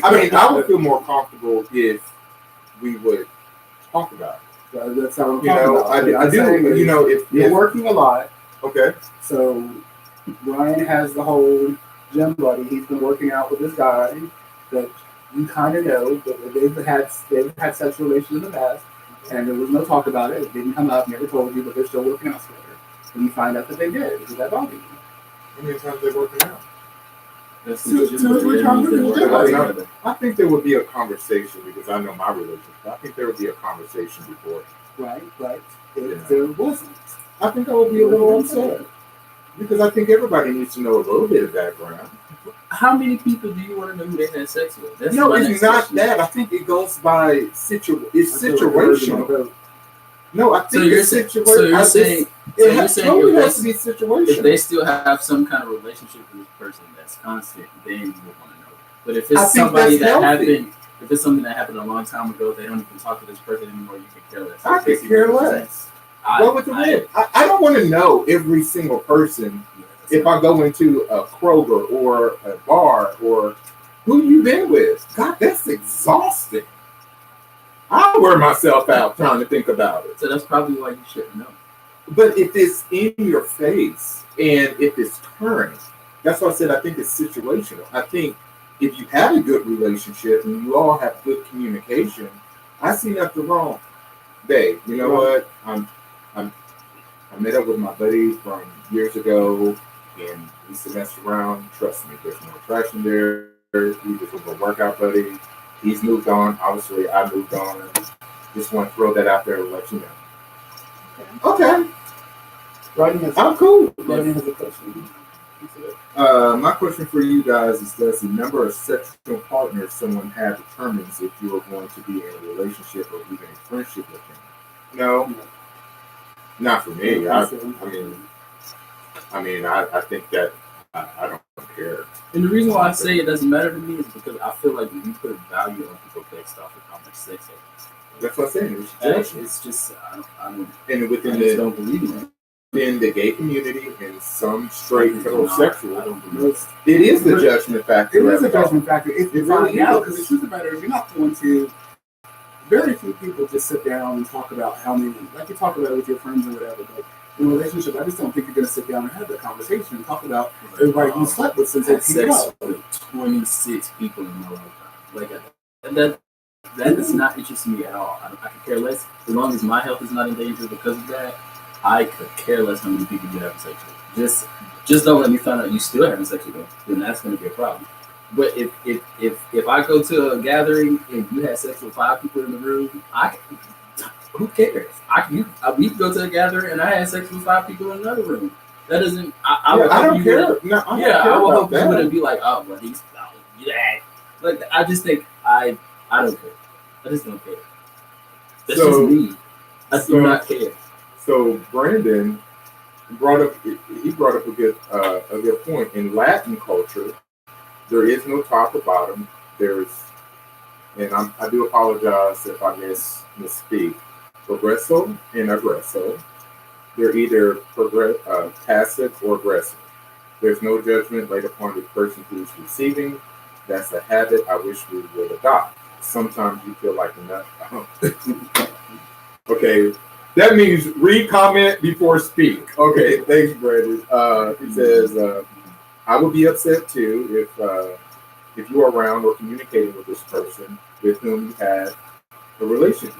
[SPEAKER 3] I mean, I would feel more comfortable if we would talk about it.
[SPEAKER 2] That's how I'm
[SPEAKER 3] You
[SPEAKER 2] talking
[SPEAKER 3] know,
[SPEAKER 2] about.
[SPEAKER 3] I do. You know, if
[SPEAKER 2] You're working a lot,
[SPEAKER 3] okay,
[SPEAKER 2] so Ryan has the whole gym buddy. He's been working out with this guy that you kind of know, but they've had sexual relations in the past, and there was no talk about it. It didn't come up, never told you, but they're still working out together. And you find out that they did. Does that bother you?
[SPEAKER 3] how many times they're working out?
[SPEAKER 4] That's
[SPEAKER 2] Two or three times a week.
[SPEAKER 3] I think there would be a conversation because I know my relationship. I think there would be a conversation before.
[SPEAKER 2] Right.
[SPEAKER 3] Yeah.
[SPEAKER 2] If there wasn't.
[SPEAKER 3] I think I would be a little upset because I think everybody needs to know a little bit of background.
[SPEAKER 4] How many people do you want to know who they had sex with? That's
[SPEAKER 3] No,
[SPEAKER 4] my
[SPEAKER 3] it's
[SPEAKER 4] next
[SPEAKER 3] not
[SPEAKER 4] question.
[SPEAKER 3] that. I think it goes by It's
[SPEAKER 2] I feel like
[SPEAKER 3] situational. No, I think
[SPEAKER 4] So you're
[SPEAKER 3] it's
[SPEAKER 4] saying,
[SPEAKER 3] situational.
[SPEAKER 4] so you're saying,
[SPEAKER 3] Totally has to be situational.
[SPEAKER 4] if they still have some kind of relationship with this person that's constant, then you would want to know. But if
[SPEAKER 3] I
[SPEAKER 4] it's
[SPEAKER 3] think
[SPEAKER 4] somebody
[SPEAKER 3] that's
[SPEAKER 4] that
[SPEAKER 3] healthy.
[SPEAKER 4] happened, if it's something that happened a long time ago, they don't even talk to this person anymore. You can care less.
[SPEAKER 3] I could care less. What with the rib? I don't want to know every single person if I go into a Kroger or a bar or who you been with. God, that's exhausting. I'll wear myself out trying to think about it.
[SPEAKER 4] So that's probably why you shouldn't know.
[SPEAKER 3] But if it's in your face and if it's current, that's why I said I think it's situational. I think if you have a good relationship and you all have good communication, I see nothing wrong. Babe, you know what? I met up with my buddy from years ago and we used to mess around. Trust me, there's no attraction there. We just was a workout buddy. He's moved on. Obviously, I moved on. Just want to throw that out there and let you know. Okay. I'm cool.
[SPEAKER 2] Rodney has a question.
[SPEAKER 3] My question for you guys is: does the number of sexual partners someone has determines if you are going to be in a relationship or even a friendship with them? No, not for me. I think that I don't care.
[SPEAKER 4] And the reason why I say it doesn't matter to me is because I feel like if you put a value on people based off of how much sex they have.
[SPEAKER 3] That's what I'm saying.
[SPEAKER 4] It's just I don't
[SPEAKER 3] And within
[SPEAKER 4] just don't believe in it.
[SPEAKER 3] in the gay community and some straight heterosexual,
[SPEAKER 4] I don't believe
[SPEAKER 3] it is the judgment factor.
[SPEAKER 2] It is a judgment factor. If you
[SPEAKER 3] really
[SPEAKER 2] find out,
[SPEAKER 3] is.
[SPEAKER 2] because the truth of the matter is, you're not going to. Very few people just sit down and talk about how many, like you talk about it with your friends or whatever. But in a relationship, I just don't think you're going to sit down and have that conversation and talk about everybody you slept with since
[SPEAKER 4] I had
[SPEAKER 2] 18
[SPEAKER 4] sex
[SPEAKER 2] years
[SPEAKER 4] with 26 people in my lifetime. Like that does not interest me at all. I could care less as long as my health is not in danger because of that. I could care less how many people you have sex with. Just don't let me find out you still having sex with them. Then that's going to be a problem. But if I go to a gathering and you had sex with 5 people in the room, who cares? We could go to a gathering and I had sex with 5 people in another room. That doesn't. I
[SPEAKER 3] don't care. No, I don't care
[SPEAKER 4] I would
[SPEAKER 3] about
[SPEAKER 4] hope you wouldn't be like, oh, well, he's yeah. Like I just think I don't care. I just don't care. That's just me. I do not care.
[SPEAKER 3] So Brandon brought up a good point. In Latin culture, there is no top or bottom. I do apologize if I misspeak. Progresso and aggresso. They're either passive or aggressive. There's no judgment laid upon the person who's receiving. That's a habit I wish we would adopt. Sometimes you feel like enough. Okay, that means read comment before speak. Okay, thanks, Brandon. It says, I would be upset too if you are around or communicating with this person with whom you had a relationship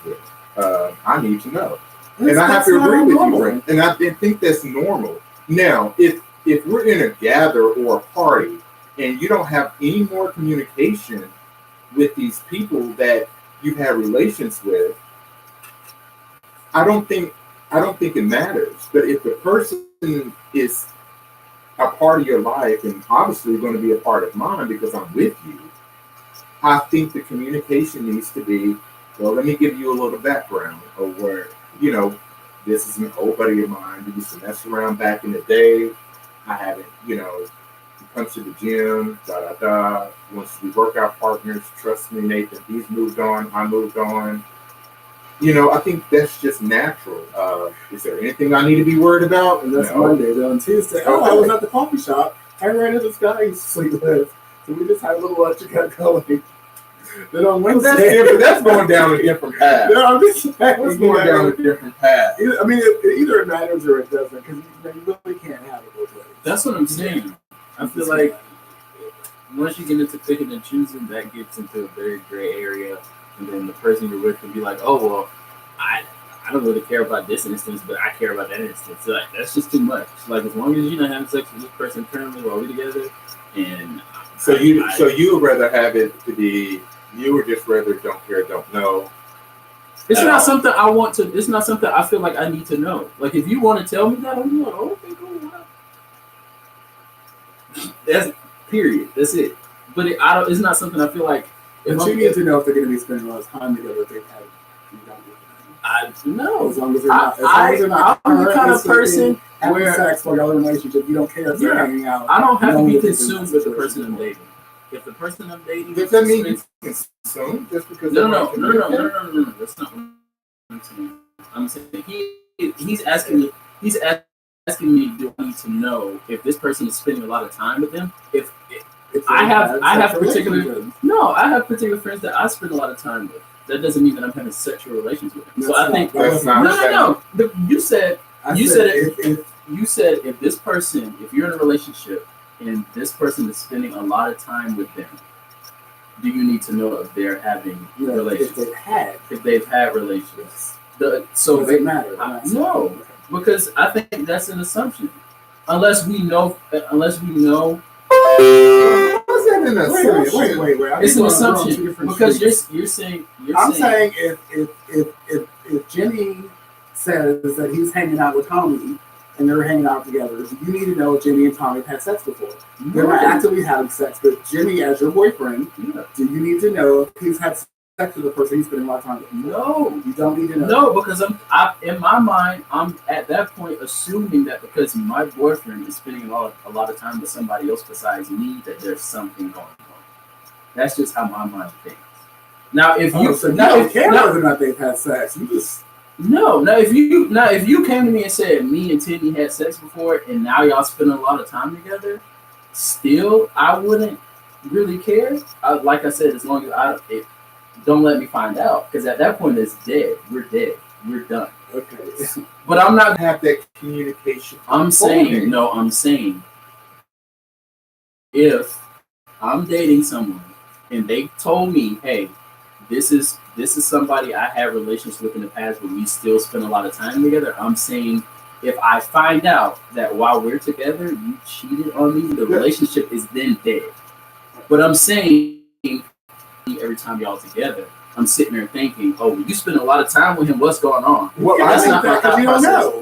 [SPEAKER 3] with. I need to know. And I have to agree with you, Brandon. And I think that's normal. Now, if we're in a gather or a party and you don't have any more communication with these people that you've had relations with, I don't think it matters. But if the person is a part of your life and obviously going to be a part of mine because I'm with you, I think the communication needs to be, well, let me give you a little background of where, this is an old buddy of mine. We used to mess around back in the day. I haven't, he comes to the gym, wants to be workout partners. Trust me, Nathan, he's moved on. I moved on. I think that's just natural. Is there anything I need to be worried about?
[SPEAKER 2] And that's Monday. Then on Tuesday, I was at the coffee shop. I ran into this guy I used to sleep with. So we just had a little lunch and got going. Then on Wednesday,
[SPEAKER 3] that's different. That's going down a different path.
[SPEAKER 2] I'm just saying,
[SPEAKER 3] it's going down a different path.
[SPEAKER 2] I mean, either it matters or it doesn't, because you really can't have it both ways.
[SPEAKER 4] That's what I'm saying. I feel like once you get into picking and choosing, that gets into a very gray area, and then the person you're with can be like, "Oh well, I don't really care about this instance, but I care about that instance." So, like, that's just too much. Like, as long as you're not having sex with this person currently while we're together, and
[SPEAKER 3] so you would rather have it to be. You would just rather don't care, don't know.
[SPEAKER 4] It's not something I want to. It's not something I feel like I need to know. Like, if you want to tell me that, I'm like, oh, okay, cool. That's period. That's it. But it's not something I feel like.
[SPEAKER 2] But you need to know if they're going to be spending a lot of time together. If they've had,
[SPEAKER 4] I know.
[SPEAKER 2] As long as they're not.
[SPEAKER 4] I'm the kind of person
[SPEAKER 2] where sex for your relationship, you don't care if they're hanging out.
[SPEAKER 4] I don't have to be consumed with the person I'm dating. If the person I'm dating,
[SPEAKER 3] does that mean consumed just because?
[SPEAKER 4] No. That's not what I'm saying. I'm saying he's asking me. He's asking me, do I need to know if this person is spending a lot of time with them? If I have particular friends that I spend a lot of time with. That doesn't mean that I'm having sexual relations with them. So I think no. You said if this person, if you're in a relationship and this person is spending a lot of time with them, do you need to know if they're having relations? If they've had relations. So
[SPEAKER 2] does it matter?
[SPEAKER 4] No, because I think that's an assumption. Unless we know. What's
[SPEAKER 3] that an assumption?
[SPEAKER 2] Wait.
[SPEAKER 4] It's an assumption because you're saying.
[SPEAKER 2] I'm saying if Jimmy says that he's hanging out with Tommy and they're hanging out together, you need to know if Jimmy and Tommy have had sex before. They're not actively having sex, but Jimmy, as your boyfriend, do you need to know if he's had sex with the person he's spending a lot of time with?
[SPEAKER 4] No,
[SPEAKER 2] you don't need to know.
[SPEAKER 4] No, because I'm in my mind, I'm at that point assuming that because my boyfriend is spending a lot of time with somebody else besides me, that there's something going on. That's just how my mind thinks. Now, if you
[SPEAKER 2] don't care whether or not they've had sex, you just
[SPEAKER 4] if you came to me and said me and Timmy had sex before and now y'all spend a lot of time together, still I wouldn't really care. Like I said, as long as don't let me find out, because at that point it's dead. We're dead. We're done.
[SPEAKER 2] Okay.
[SPEAKER 4] But I'm not
[SPEAKER 3] have that communication.
[SPEAKER 4] I'm saying if I'm dating someone and they told me, hey, this is somebody I had relations with in the past, but we still spend a lot of time together. I'm saying if I find out that while we're together, you cheated on me, the relationship is then dead. But I'm saying every time y'all together, I'm sitting there thinking, oh, you spend a lot of time with him. What's going on?
[SPEAKER 3] Well,
[SPEAKER 2] that's not my thought process.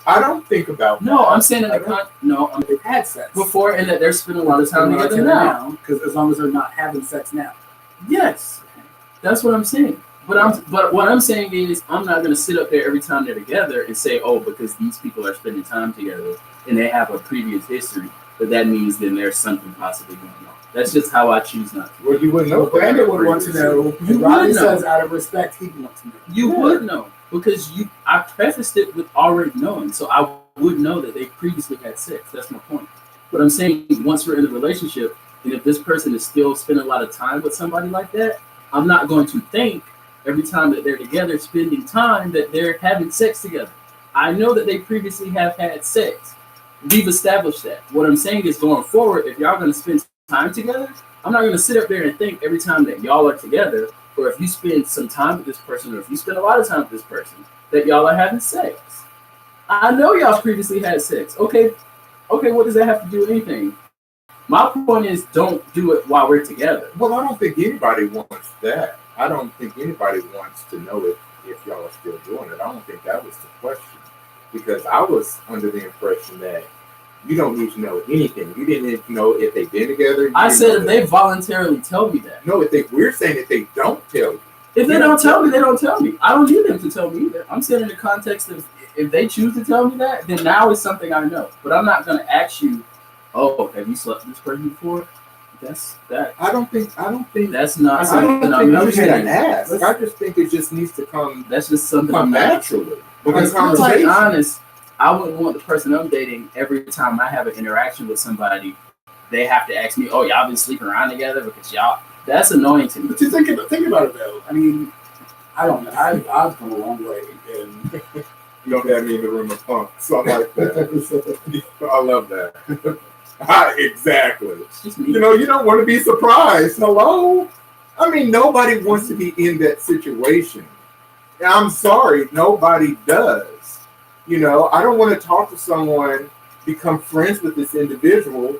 [SPEAKER 3] I don't think about
[SPEAKER 4] that. I'm saying they've had sex before and that they're spending a lot of time together now.
[SPEAKER 2] Because as long as they're not having sex now.
[SPEAKER 4] Yes, that's what I'm saying. But what I'm saying is I'm not going to sit up there every time they're together and say, oh, because these people are spending time together and they have a previous history, but that means then there's something possibly going on. That's just how I choose not to.
[SPEAKER 3] Well, you wouldn't know.
[SPEAKER 2] Brandon would want to know. Rodney says out of respect, he wants to know.
[SPEAKER 4] You would know because I prefaced it with already knowing, so I would know that they previously had sex. That's my point. But I'm saying once we're in a relationship, and if this person is still spending a lot of time with somebody like that, I'm not going to think every time that they're together spending time that they're having sex together. I know that they previously have had sex. We've established that. What I'm saying is going forward, if y'all going to spend time together, I'm not going to sit up there and think every time that y'all are together, or if you spend some time with this person, or if you spend a lot of time with this person, that y'all are having sex. I know y'all previously had sex. Okay, what does that have to do with anything? My point is, don't do it while we're together.
[SPEAKER 3] Well, I don't think anybody wants that. I don't think anybody wants to know if y'all are still doing it. I don't think that was the question, because I was under the impression that you don't need to know anything. You didn't need to know if they've been together.
[SPEAKER 4] I said if they voluntarily tell me that.
[SPEAKER 3] No, we're saying that they don't tell you.
[SPEAKER 4] If they don't tell me, they don't tell me. I don't need them to tell me either. I'm saying in the context of if they choose to tell me that, then now it's something I know. But I'm not going to ask you, oh, have you slept with this person before? That's that.
[SPEAKER 3] I don't think
[SPEAKER 4] That's not
[SPEAKER 3] I
[SPEAKER 4] something
[SPEAKER 3] don't
[SPEAKER 4] I'm
[SPEAKER 3] think you
[SPEAKER 4] interested
[SPEAKER 3] should
[SPEAKER 4] in.
[SPEAKER 3] ask. I just think it just needs to come
[SPEAKER 4] That's just something I'm not.
[SPEAKER 3] naturally. Because
[SPEAKER 4] Because to be
[SPEAKER 3] conversation.
[SPEAKER 4] honest, I wouldn't want the person I'm dating every time I have an interaction with somebody, they have to ask me, oh, y'all been sleeping around together because y'all. That's annoying to me.
[SPEAKER 2] But you think about it though. I mean, I don't know. I've come a long way, and
[SPEAKER 3] You don't have me in the room of punk. So I like that. I love that. Exactly.
[SPEAKER 4] It's just me.
[SPEAKER 3] You know, you don't want to be surprised. Hello? I mean, nobody wants to be in that situation. I'm sorry, nobody does. You know, I don't want to talk to someone, become friends with this individual,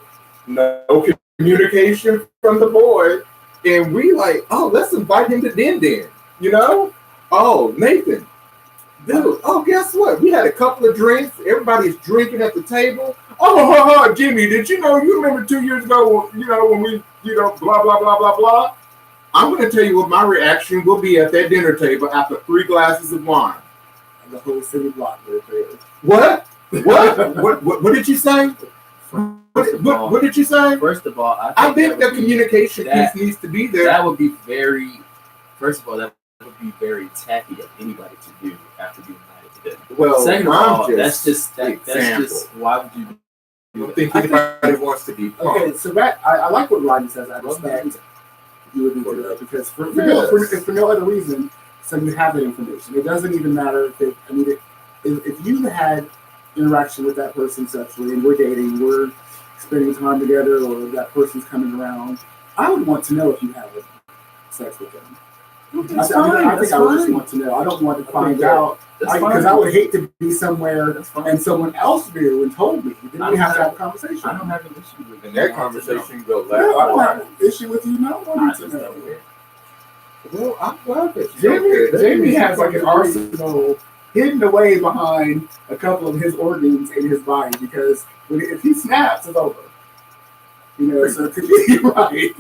[SPEAKER 3] no communication from the boy, and we like, oh, let's invite him to Din Din. You know? Oh, Nathan. Dude, oh, guess what? We had a couple of drinks. Everybody's drinking at the table. Oh, Jimmy, did you know, you remember 2 years ago, you know, when we, you know, blah, blah, blah, blah, blah. I'm going to tell you what my reaction will be at that dinner table after 3 glasses of wine.
[SPEAKER 2] the whole city block right there.
[SPEAKER 3] What? What did you say? What did you say?
[SPEAKER 4] First of all,
[SPEAKER 3] I think the communication piece needs to be there.
[SPEAKER 4] That would be very. First of all, that would be very tacky of anybody to do after being married to them.
[SPEAKER 3] Well,
[SPEAKER 4] Second of all, that's just
[SPEAKER 3] example.
[SPEAKER 4] why would you?
[SPEAKER 3] I don't think anybody wants to be punked.
[SPEAKER 2] Okay, so that I like what Rodney says. I respect you would do that because for no other reason, so you have that information. It doesn't even matter if it. I mean, if you had interaction with that person sexually and we're dating, we're spending time together, or that person's coming around, I would want to know if you have sex with them. I think I would just want to know. I don't want to find out because I would hate to be somewhere and someone else knew and told me. Then we have to have a conversation.
[SPEAKER 4] I don't have an issue with it.
[SPEAKER 3] And that conversation go left.
[SPEAKER 2] No, I don't have an issue with you. No, I need to know.
[SPEAKER 3] Well, I'm glad that
[SPEAKER 2] Jamie has like an arsenal hidden away behind a couple of his organs in his body because if he snaps, it's over. You know, so could you right?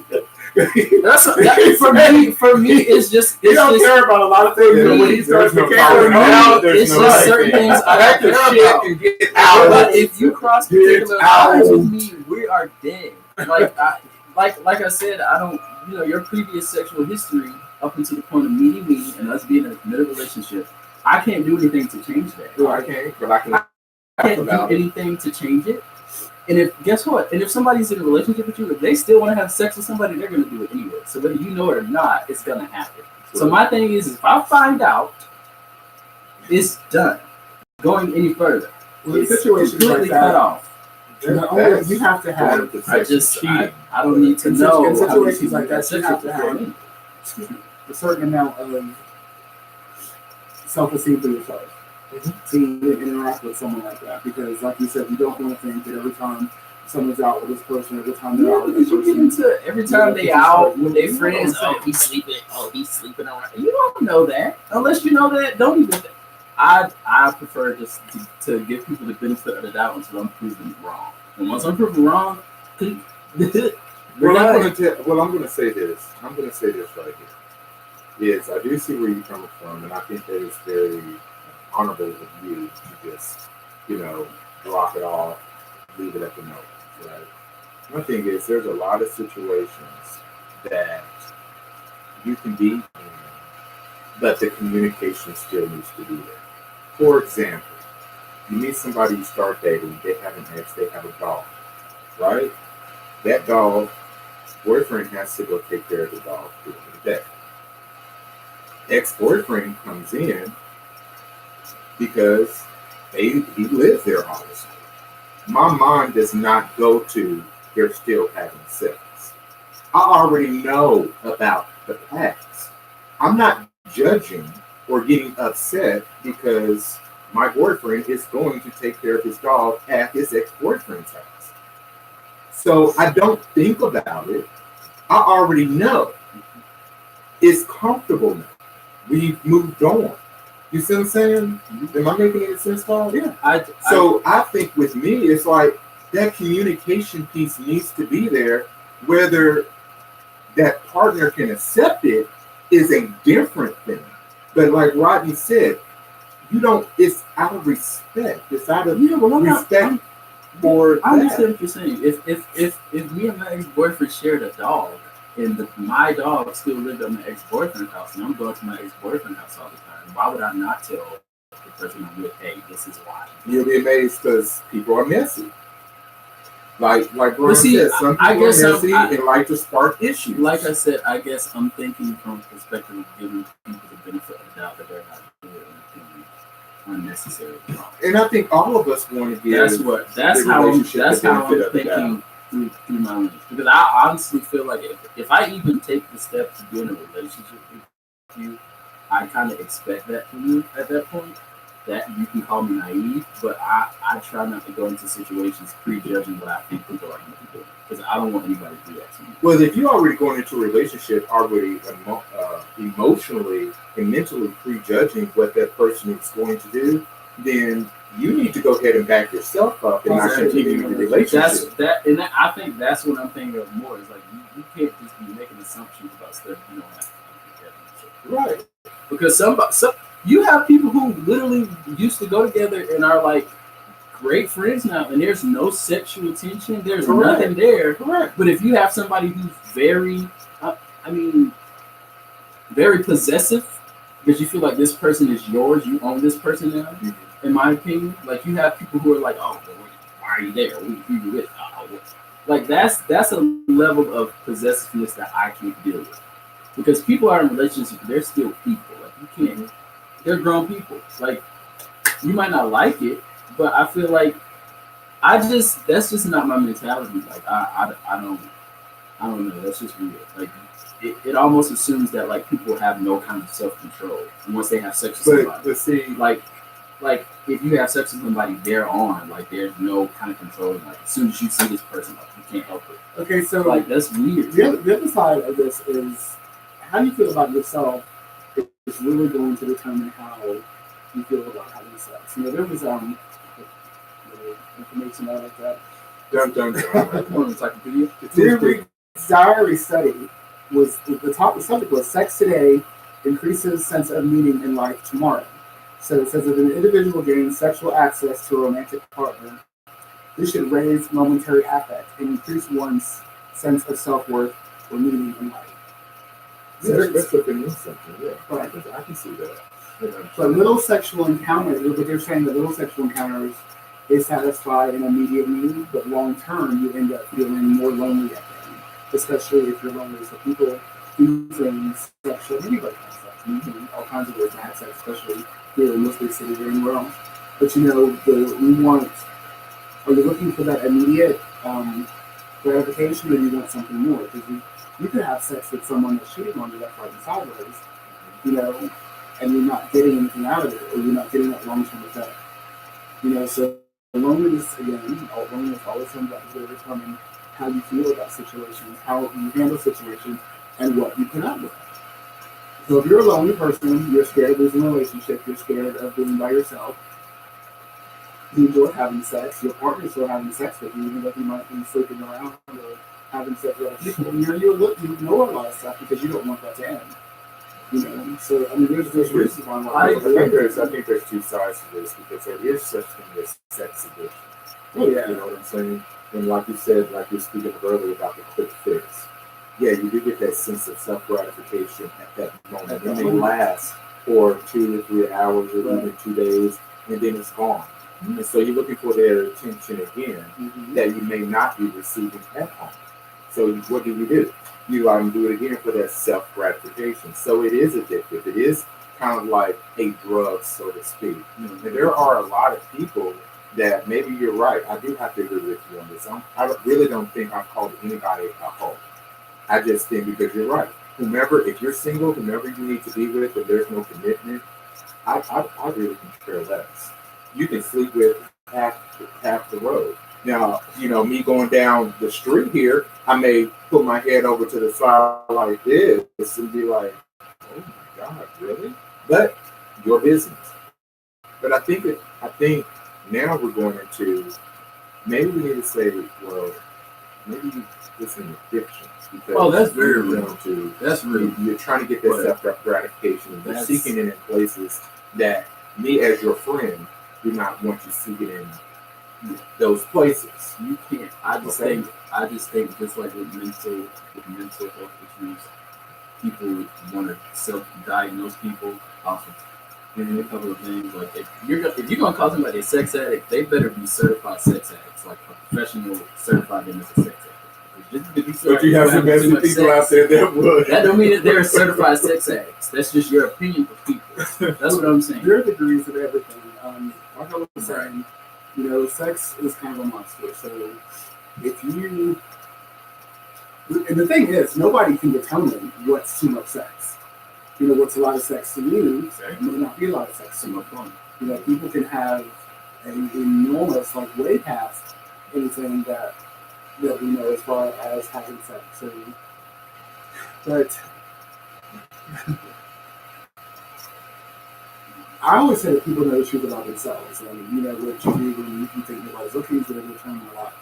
[SPEAKER 4] For me, it's just
[SPEAKER 2] He don't care about a lot of things, but when he starts to care about,
[SPEAKER 4] it's just certain things I don't care about.
[SPEAKER 3] can get out.
[SPEAKER 4] But if you cross particular lines with me, we are dead. Like I said, I don't. You know, your previous sexual history up until the point of meeting me and us being in a committed relationship, I can't do anything to change that.
[SPEAKER 3] No, I can't, but I
[SPEAKER 4] can't do anything to change it. And guess what? And if somebody's in a relationship with you, if they still want to have sex with somebody, they're going to do it anyway. So whether you know it or not, it's going to happen. So my thing is, if I find out, it's done. Going any further,
[SPEAKER 2] it's situations
[SPEAKER 4] completely
[SPEAKER 2] like
[SPEAKER 4] cut
[SPEAKER 2] that,
[SPEAKER 4] off.
[SPEAKER 2] you have to have.
[SPEAKER 4] I don't need to know.
[SPEAKER 2] In situations like that, you
[SPEAKER 4] sex
[SPEAKER 2] have
[SPEAKER 4] with
[SPEAKER 2] to
[SPEAKER 4] before
[SPEAKER 2] have
[SPEAKER 4] me.
[SPEAKER 2] a certain amount of self-esteem for yourself. To interact with someone like that, because like you said, you don't want to think that every time someone's out with this person, every time they're out with this
[SPEAKER 4] You get
[SPEAKER 2] person,
[SPEAKER 4] into every time they out with their friends, he's sleeping around. You don't know that unless you know that. Don't even. I prefer just to give people the benefit of the doubt until I'm proven wrong. And once I'm proven wrong,
[SPEAKER 3] I'm going to say this. I'm going to say this right here. Yes, I do see where you're coming from, and I think that it's very honorable of you to just, drop it all, leave it at the note, right? My thing is, there's a lot of situations that you can be in, but the communication still needs to be there. For example, you meet somebody, you start dating, they have an ex, they have a dog, right? That dog, boyfriend has to go take care of the dog during the day. Ex-boyfriend comes in because he lives there all the time. My mind does not go to they're still having sex. I already know about the past. I'm not judging or getting upset because my boyfriend is going to take care of his dog at his ex-boyfriend's house. So I don't think about it. I already know. It's comfortable now. We've moved on. You see what I'm saying?
[SPEAKER 4] Mhm.
[SPEAKER 3] Am I making any sense, Paul? Yeah.
[SPEAKER 4] I
[SPEAKER 3] So I think with me, it's like that communication piece needs to be there. Whether that partner can accept it is a different thing. But like Rodney said, you don't. It's out of respect. It's out of
[SPEAKER 4] yeah, well,
[SPEAKER 3] respect for
[SPEAKER 4] I
[SPEAKER 3] that.
[SPEAKER 4] understand what you're saying. If me and my ex-boyfriend shared a dog, and my dog still lived at my ex-boyfriend's house, and I'm going to my ex-boyfriend's house all the time, why would I not tell the person I'm with, hey, this is why?
[SPEAKER 3] You'll be amazed because people are messy. Like Brian
[SPEAKER 4] see,
[SPEAKER 3] said, some
[SPEAKER 4] I
[SPEAKER 3] people
[SPEAKER 4] guess
[SPEAKER 3] are messy
[SPEAKER 4] I-
[SPEAKER 3] and like to spark issues.
[SPEAKER 4] Like I said, I guess I'm thinking from the perspective of giving people the benefit of the doubt that they're not doing anything unnecessary wrong.
[SPEAKER 3] And I think all of us want to give
[SPEAKER 4] That's
[SPEAKER 3] the
[SPEAKER 4] how
[SPEAKER 3] relationship the
[SPEAKER 4] I'm
[SPEAKER 3] benefit of the
[SPEAKER 4] thinking through my lens. Because I honestly feel like if I even take the step to be in a relationship with you, I kind of expect that from you at that point. That you can call me naive, but I try not to go into situations prejudging what I think people are going to be doing. Because I don't want anybody to do that to me.
[SPEAKER 3] Well, if you're already going into a relationship already emotionally and mentally prejudging what that person is going to do, then you need to go ahead and back yourself up and not continue the relationship.
[SPEAKER 4] I think that's what I'm thinking of more. Is like you can't just be making assumptions about stuff you don't have to do.
[SPEAKER 3] Right.
[SPEAKER 4] Because some you have people who literally used to go together and are like great friends now, and there's no sexual tension. There's
[SPEAKER 3] Correct.
[SPEAKER 4] nothing there.
[SPEAKER 3] Correct.
[SPEAKER 4] But if you have somebody who's very, very possessive, because you feel like this person is yours, you own this person now.
[SPEAKER 3] Mhm.
[SPEAKER 4] In my opinion, like you have people who are like, oh, well, why are you there? Who you with? Like that's a level of possessiveness that I can't deal with. Because people are in relationships, they're still people. Like you can't. They're grown people. Like you might not like it, but I feel like that's just not my mentality. Like I don't know. That's just weird. Like it almost assumes that like people have no kind of self control once they have sex with somebody.
[SPEAKER 3] But see,
[SPEAKER 4] like if you have sex with somebody, they're on. Like there's no kind of control. Like as soon as you see this person, like you can't help it.
[SPEAKER 2] Okay, so
[SPEAKER 4] Like that's weird.
[SPEAKER 2] the other side of this is how you feel about yourself is really going to determine how you feel about having sex. You know, there was information out like that.
[SPEAKER 3] dun.
[SPEAKER 4] On the encyclopedia.
[SPEAKER 2] Dear diary study was the subject was sex today increases sense of meaning in life tomorrow. So it says if an individual gains sexual access to a romantic partner, this should raise momentary affect and increase one's sense of self-worth or meaning in life.
[SPEAKER 3] Yeah, that's what they mean something. Yeah,
[SPEAKER 2] Right.
[SPEAKER 3] I can see that. Yeah.
[SPEAKER 2] But little sexual encounters, but they're saying that little sexual encounters, they satisfy an immediate need, but long term you end up feeling more lonely at the end, especially if you're lonely. So people do things sexually, anybody has sex, and all kinds of ways to have sex, especially here in this big city or anywhere else. But you know, are you looking for that immediate gratification, or do you want something more? Because you could have sex with someone that's cheating on you left, right, and sideways, you know, and you're not getting anything out of it, or you're not getting that long-term effect. You know, so loneliness, again, loneliness always comes back to determine how you feel about situations, how you handle situations, and what you put up with. So if you're a lonely person, you're scared of losing a relationship, you're scared of being by yourself, you enjoy having sex, your partner's still having sex with you, even though you might be sleeping around or having sex with other people. You know a lot of stuff because you don't want that to end. You know, so I mean, there's reasons why.
[SPEAKER 3] I think there's two sides to this because there is such thing as sex addiction.
[SPEAKER 2] Oh yeah,
[SPEAKER 3] You know what I'm saying? And like you said, like you were speaking of earlier about the quick fix. Yeah, you do get that sense of self gratification at that moment. It may last for 2 to 3 hours or even 2 days, and then it's gone.
[SPEAKER 2] Mm-hmm.
[SPEAKER 3] And so you're looking for their attention again that you may not be receiving at home. So what do? You do it again for that self gratification. So it is addictive. It is kind of like a drug, so to speak. And there are a lot of people that maybe you're right. I do have to agree with you on this. I really don't think I've called anybody a hoe. I just think because you're right. If you're single, whomever you need to be with, and there's no commitment, I really can care less. You can sleep with half the road. Now, you know, me going down the street here, I may put my head over to the side like this and be like, oh my God, really? But your business. But I think now we're going into, maybe we need to say, well, maybe it's an addiction. Because
[SPEAKER 4] Oh, that's very
[SPEAKER 3] you're
[SPEAKER 4] real.
[SPEAKER 3] going to,
[SPEAKER 4] That's real.
[SPEAKER 3] you're trying to get that self gratification. You're
[SPEAKER 4] That's-
[SPEAKER 3] seeking it in places that me as your friend do not want you seeking in those places.
[SPEAKER 4] You can't. I just
[SPEAKER 3] Okay.
[SPEAKER 4] think just like with mental health issues, people want to self-diagnose people off of a couple of things. Like if you're gonna call somebody a sex addict, they better be certified sex addicts, like a professional certified them as a sex addict. Just because you feel
[SPEAKER 3] But you have some
[SPEAKER 4] having too
[SPEAKER 3] messy
[SPEAKER 4] much
[SPEAKER 3] people
[SPEAKER 4] sex,
[SPEAKER 3] out there that would.
[SPEAKER 4] that don't mean that they're certified sex addicts. That's just your opinion for people. That's what I'm saying.
[SPEAKER 2] There are degrees of everything. Like I was saying, sex is kind of a monster. So if you, and the thing is, nobody can determine what's too much sex. What's a lot of sex to you may not be a lot of sex to you. People can have an enormous, like way past anything that we know as far as having sex. So, but I always say that people know the truth about themselves, and what you do when you think about is okay, so they determine a lot.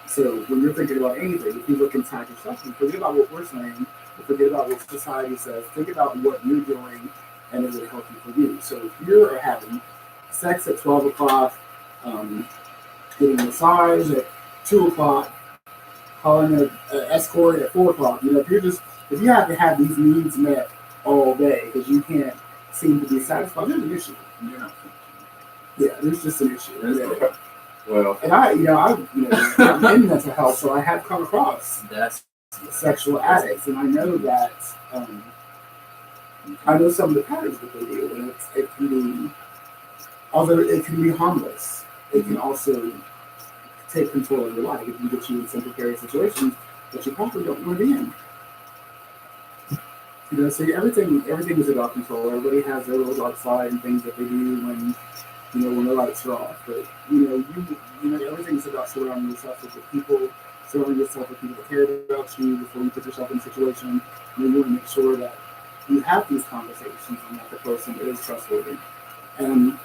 [SPEAKER 2] So when you're thinking about anything, if you look inside yourself, and forget about what we're saying, forget about what society says, think about what you're doing, and is it healthy for you? So if you're having sex at 12 o'clock, getting a massage at 2 o'clock, calling an escort at 4 o'clock, if you have to have these needs met all day because you can't seem to be satisfied, there's an issue.
[SPEAKER 4] You're not.
[SPEAKER 2] Yeah, there's just an issue.
[SPEAKER 4] That's
[SPEAKER 3] Well,
[SPEAKER 2] and I'm in mental health, so I have come across sexual addicts, and I know that I know some of the patterns that they do, and it can be, although it can be harmless, it can also take control of your life. It can get you in some precarious situations that you probably don't want to be in. So everything is about control. Everybody has their little dark side and things that they do when the lights are off. But everything's about surrounding yourself with the people, surrounding yourself with people that care about you before you put yourself in a situation. You want to make sure that you have these conversations and that the person is trustworthy. And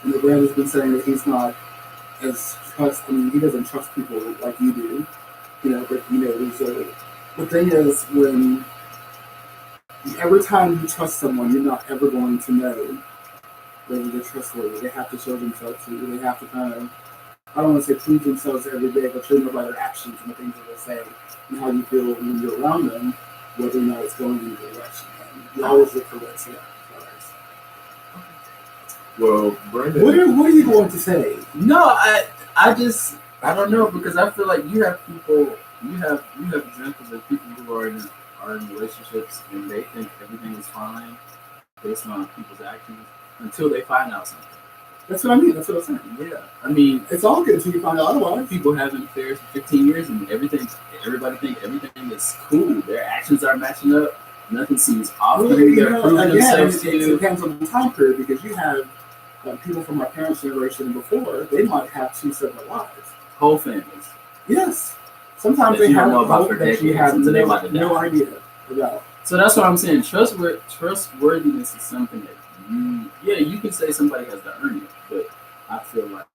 [SPEAKER 2] Brandon's been saying that he's not as he doesn't trust people like you do. But the thing is, when every time you trust someone, you're not ever going to know whether they're trustworthy. They have to show themselves to you. They have to kind of, I don't want to say prove themselves every day, but show them by their actions and the things that they say and how you feel when you're around them, whether or not it's going in the direction. And you always look for red flags.
[SPEAKER 3] Well, Brandon,
[SPEAKER 2] What are you going to say?
[SPEAKER 4] No, I don't know, because I feel like you have examples of people who are in relationships and they think everything is fine based on people's actions until they find out something.
[SPEAKER 2] That's what I mean. That's what I'm saying.
[SPEAKER 4] Yeah, I mean,
[SPEAKER 2] It's all good until you find out otherwise.
[SPEAKER 4] people have been affairs for 15 years and everybody think everything is cool. Their actions are matching up. Nothing seems off.
[SPEAKER 2] Well,
[SPEAKER 4] They're proving themselves
[SPEAKER 2] it
[SPEAKER 4] to you.
[SPEAKER 2] depends on the time period, because you have people from our parents' generation and before, they might have two separate lives.
[SPEAKER 4] Whole families.
[SPEAKER 2] Yes. Sometimes
[SPEAKER 4] That
[SPEAKER 2] they
[SPEAKER 4] you don't
[SPEAKER 2] have
[SPEAKER 4] know about
[SPEAKER 2] hope
[SPEAKER 4] for
[SPEAKER 2] that you
[SPEAKER 4] decades
[SPEAKER 2] have
[SPEAKER 4] until they about to
[SPEAKER 2] no
[SPEAKER 4] die.
[SPEAKER 2] idea about.
[SPEAKER 4] So that's what I'm saying. Trustworthiness is something that you can say somebody has to earn it, but I feel like,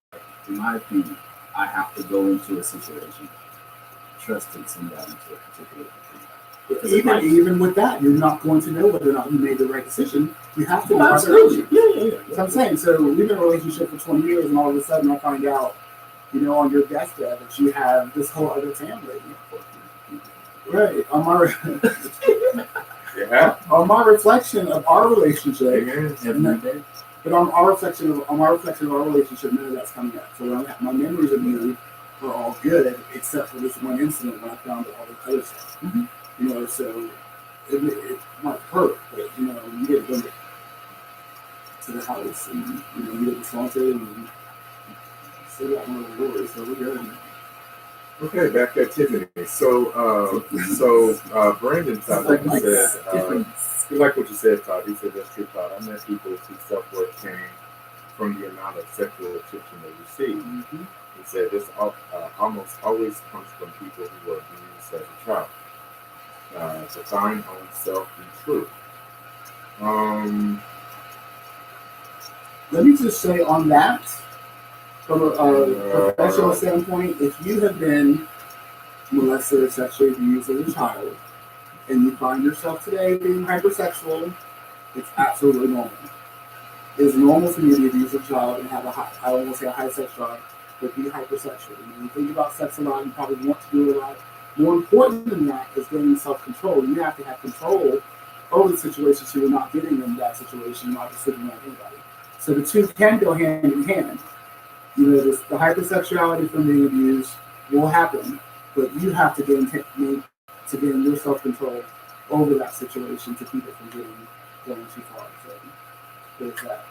[SPEAKER 4] in my opinion, I have to go into a situation trusting somebody to a particular degree.
[SPEAKER 2] Even with that, you're not going to know whether or not you made the right decision. You have to know.
[SPEAKER 4] Oh, absolutely. Yeah.
[SPEAKER 2] That's what I'm saying. So we've been in a relationship for 20 years, and all of a sudden I find out, on your deathbed, that you have this whole other family. Right. On my reflection of our relationship,
[SPEAKER 3] Amen.
[SPEAKER 2] but on our reflection of our relationship, none of that's coming up. So my memories of you are all good, except for this one incident when I found out all the other stuff.
[SPEAKER 4] Mhm.
[SPEAKER 2] So it might hurt, but you get them to the house, and you get assaulted, and still got one of the doors, so we're good.
[SPEAKER 3] Okay, back at Tiffany. So Brandon Todd said, he liked what you said, Todd. He said, that's true, Todd. I met people whose self-worth came from the amount of sexual attention they received.
[SPEAKER 2] Mm-hmm.
[SPEAKER 3] He said, this almost always comes from people who were abused as a child. To find own self be true.
[SPEAKER 2] Let me just say on that, from a professional standpoint, if you have been molested or sexually abused as a child, and you find yourself today being hypersexual, it's absolutely normal. It's normal for you to be abused as a child and have a high, I don't want to say a high sex drive, but be hypersexual. When you think about sex a lot, you probably want to do it a lot. More important than that is gaining self-control. You have to have control over the situation so you're not getting in that situation, not just sitting on anybody. So the two can go hand in hand. You know, the hypersexuality from being abused will happen, but you have to gain your self-control over that situation to keep it from going too far. So there's that.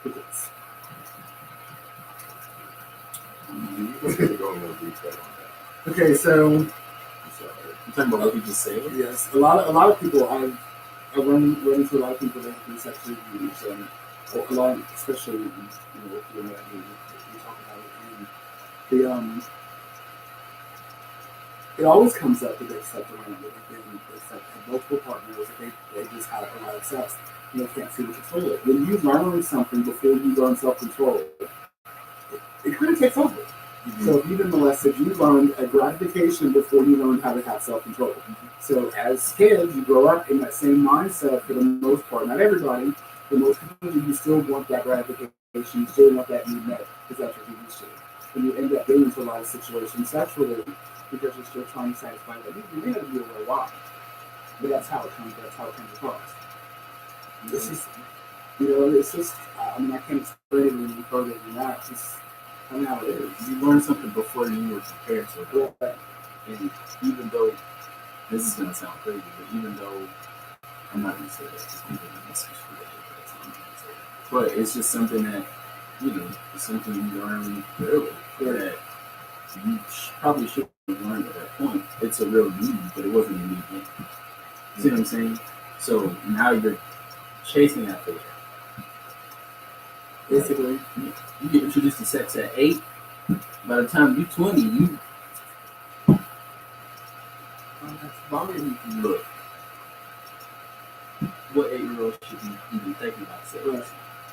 [SPEAKER 2] Crickets.
[SPEAKER 3] We're going to go in more detail on that.
[SPEAKER 2] Okay, so
[SPEAKER 4] You talking about what you just said?
[SPEAKER 2] yes, a lot of people I've run into a lot of people that have been sexually abused, and a lot, especially with women that we talk about it. And it always comes up that they've slept around, that they've slept with multiple partners, that they just had a lot of sex, and they can't seem to control it. When you learn something before you learn self-control, it kind of takes over. Mm-hmm. So if you've been molested, you learned a gratification before you learned how to have self-control. Mm-hmm. So as kids, you grow up in that same mindset for the most part. Not everybody, but most people, you still want that gratification. You still want that need met because that's what you used to. And you end up getting into a lot of situations sexually because you're still trying to satisfy that. You may not be aware why, but that's how it comes across. This is, it's just, I can't explain it any further than that. It's just kind of how it is.
[SPEAKER 4] You learn something before you were prepared to it.
[SPEAKER 2] Right.
[SPEAKER 4] And even though, this is going to sound crazy, but even though, I'm not going to say that, just even but it's just something that, it's something you learn early that you probably should have learned at that point. It's a real need, but it wasn't a need then. You see what I'm saying? So now you're chasing after that.
[SPEAKER 2] Basically,
[SPEAKER 4] you get introduced to sex at 8. By the time you're 20, why would you look? What 8-year-old should be even thinking about sex?
[SPEAKER 2] Right.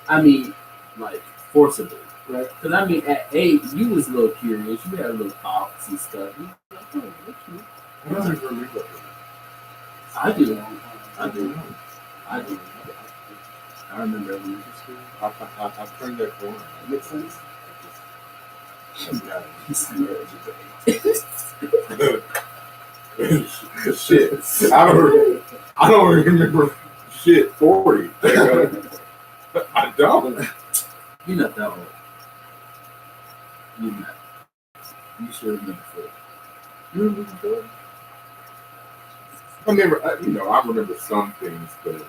[SPEAKER 4] I mean, like forcibly,
[SPEAKER 2] right?
[SPEAKER 4] Because at 8, you was a little curious. You had a little thoughts and stuff. You like, oh, what's you?
[SPEAKER 3] I don't even remember.
[SPEAKER 4] I do. I remember elementary school.
[SPEAKER 3] I turned that corner.
[SPEAKER 2] That makes sense.
[SPEAKER 3] Shit. I don't remember shit 40. I don't.
[SPEAKER 4] You're not that old. You're not. You should have been before. You remember before?
[SPEAKER 3] I remember some things, but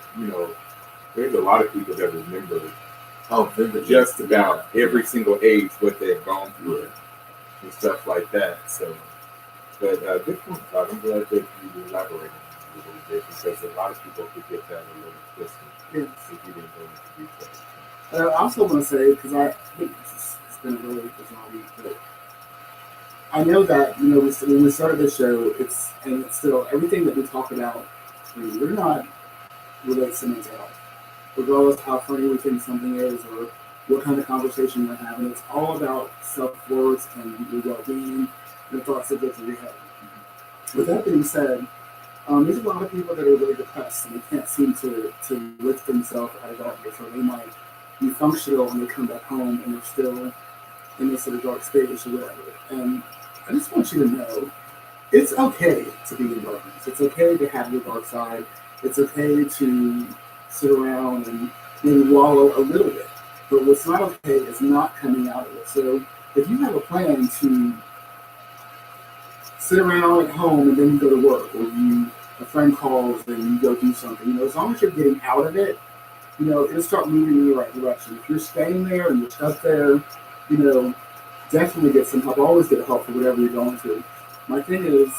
[SPEAKER 3] there's a lot of people that remember just about every single age what they've gone through and stuff like that. So, but good point, Todd. I'm glad that you elaborated a little bit because a lot of people could get that a little twisted.
[SPEAKER 2] Yes.
[SPEAKER 3] If you didn't go into detail.
[SPEAKER 2] I also want to say, because I think it's been a really bizarre week, but I know that, when we started this show, it's still, everything that we talk about, we're not relates to mental health. Regardless how funny we think something is or what kind of conversation we're having, it's all about self-worth and your well-being, the thoughts that go through your head. With that being said, there's a lot of people that are really depressed and they can't seem to lift themselves out of darkness, or they might be functional when they come back home and they're still in this sort of dark space or whatever. And I just want you to know, it's okay to be in darkness. It's okay to have your dark side. It's okay to sit around and maybe wallow a little bit. But what's not okay is not coming out of it. So if you have a plan to sit around at home and then you go to work, or a friend calls and you go do something, as long as you're getting out of it, it'll start moving in the right direction. If you're staying there and you're stuck there, definitely get some help. Always get help for whatever you're going through. My thing is,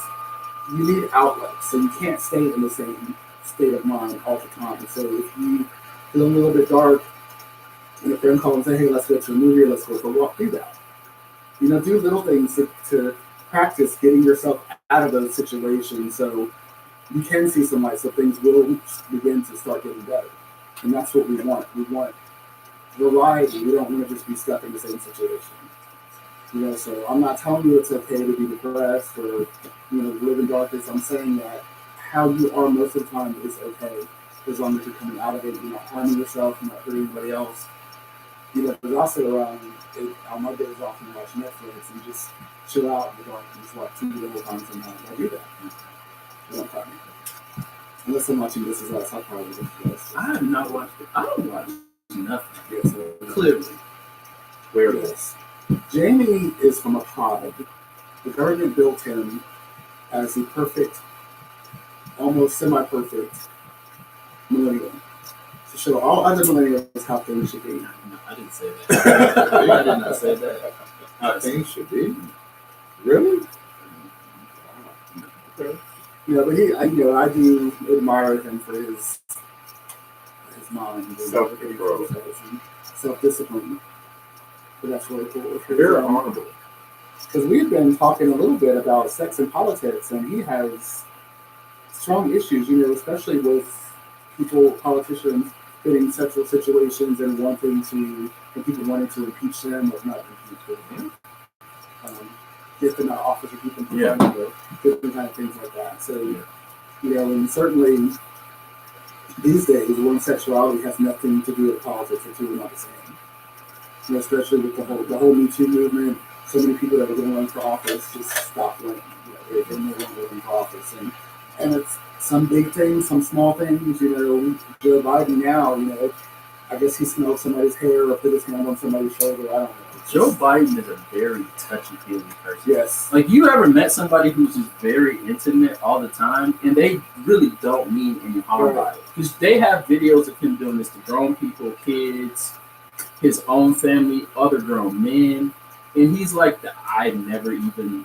[SPEAKER 2] you need outlets, so you can't stay in the same state of mind all the time. So if you feel a little bit dark, and a friend calls and say, hey, let's go to a movie or let's go for a walk, do that. Do little things to practice getting yourself out of those situations so you can see some light, so things will begin to start getting better. And that's what we want. We want variety. We don't want to just be stuck in the same situation. You know, so I'm not telling you it's okay to be depressed or, live in darkness. I'm saying that how you are most of the time is okay, as long as you're coming out of it, you're not harming yourself, you're not hurting anybody else. But also, on my days off and watch Netflix and just chill out in the darkness, watch TV the whole time sometimes. I do that. I don't talk. Unless I'm watching This Is Us, I'll probably do this.
[SPEAKER 4] I have not watched it. I don't watch nothing.
[SPEAKER 2] Yeah, so,
[SPEAKER 4] Clearly. Where
[SPEAKER 2] yes. Jamie is from a pod. The government built him as the perfect, almost semi-perfect millennial to show all other millennials how things should be.
[SPEAKER 4] No, I didn't say that. I did not say that.
[SPEAKER 3] How things should be. Really? Okay.
[SPEAKER 2] But I do admire him for his mind, and
[SPEAKER 3] Self-control.
[SPEAKER 2] self-discipline. But that's really cool.
[SPEAKER 3] Very honorable.
[SPEAKER 2] Because we've been talking a little bit about sex and politics, and he has strong issues, especially with politicians getting in sexual situations and people wanting to impeach them or not impeach them. Get them out of office or keep them from running, or different kind of things like that. So, and certainly these days, one's sexuality has nothing to do with politics. The two are not the same. Especially with the whole Me Too movement, so many people that are going to run for office just stop running. They're no longer running for office, and it's some big things, some small things. Joe Biden now, I guess he smelled somebody's hair or put his hand on somebody's shoulder. I don't know.
[SPEAKER 4] Joe Biden is a very touchy-feely person.
[SPEAKER 2] Yes.
[SPEAKER 4] Like, you ever met somebody who's just very intimate all the time, and they really don't mean any harm by it? Because they have videos of him doing this to grown people, kids, his own family, other grown men, and he's like, I never even.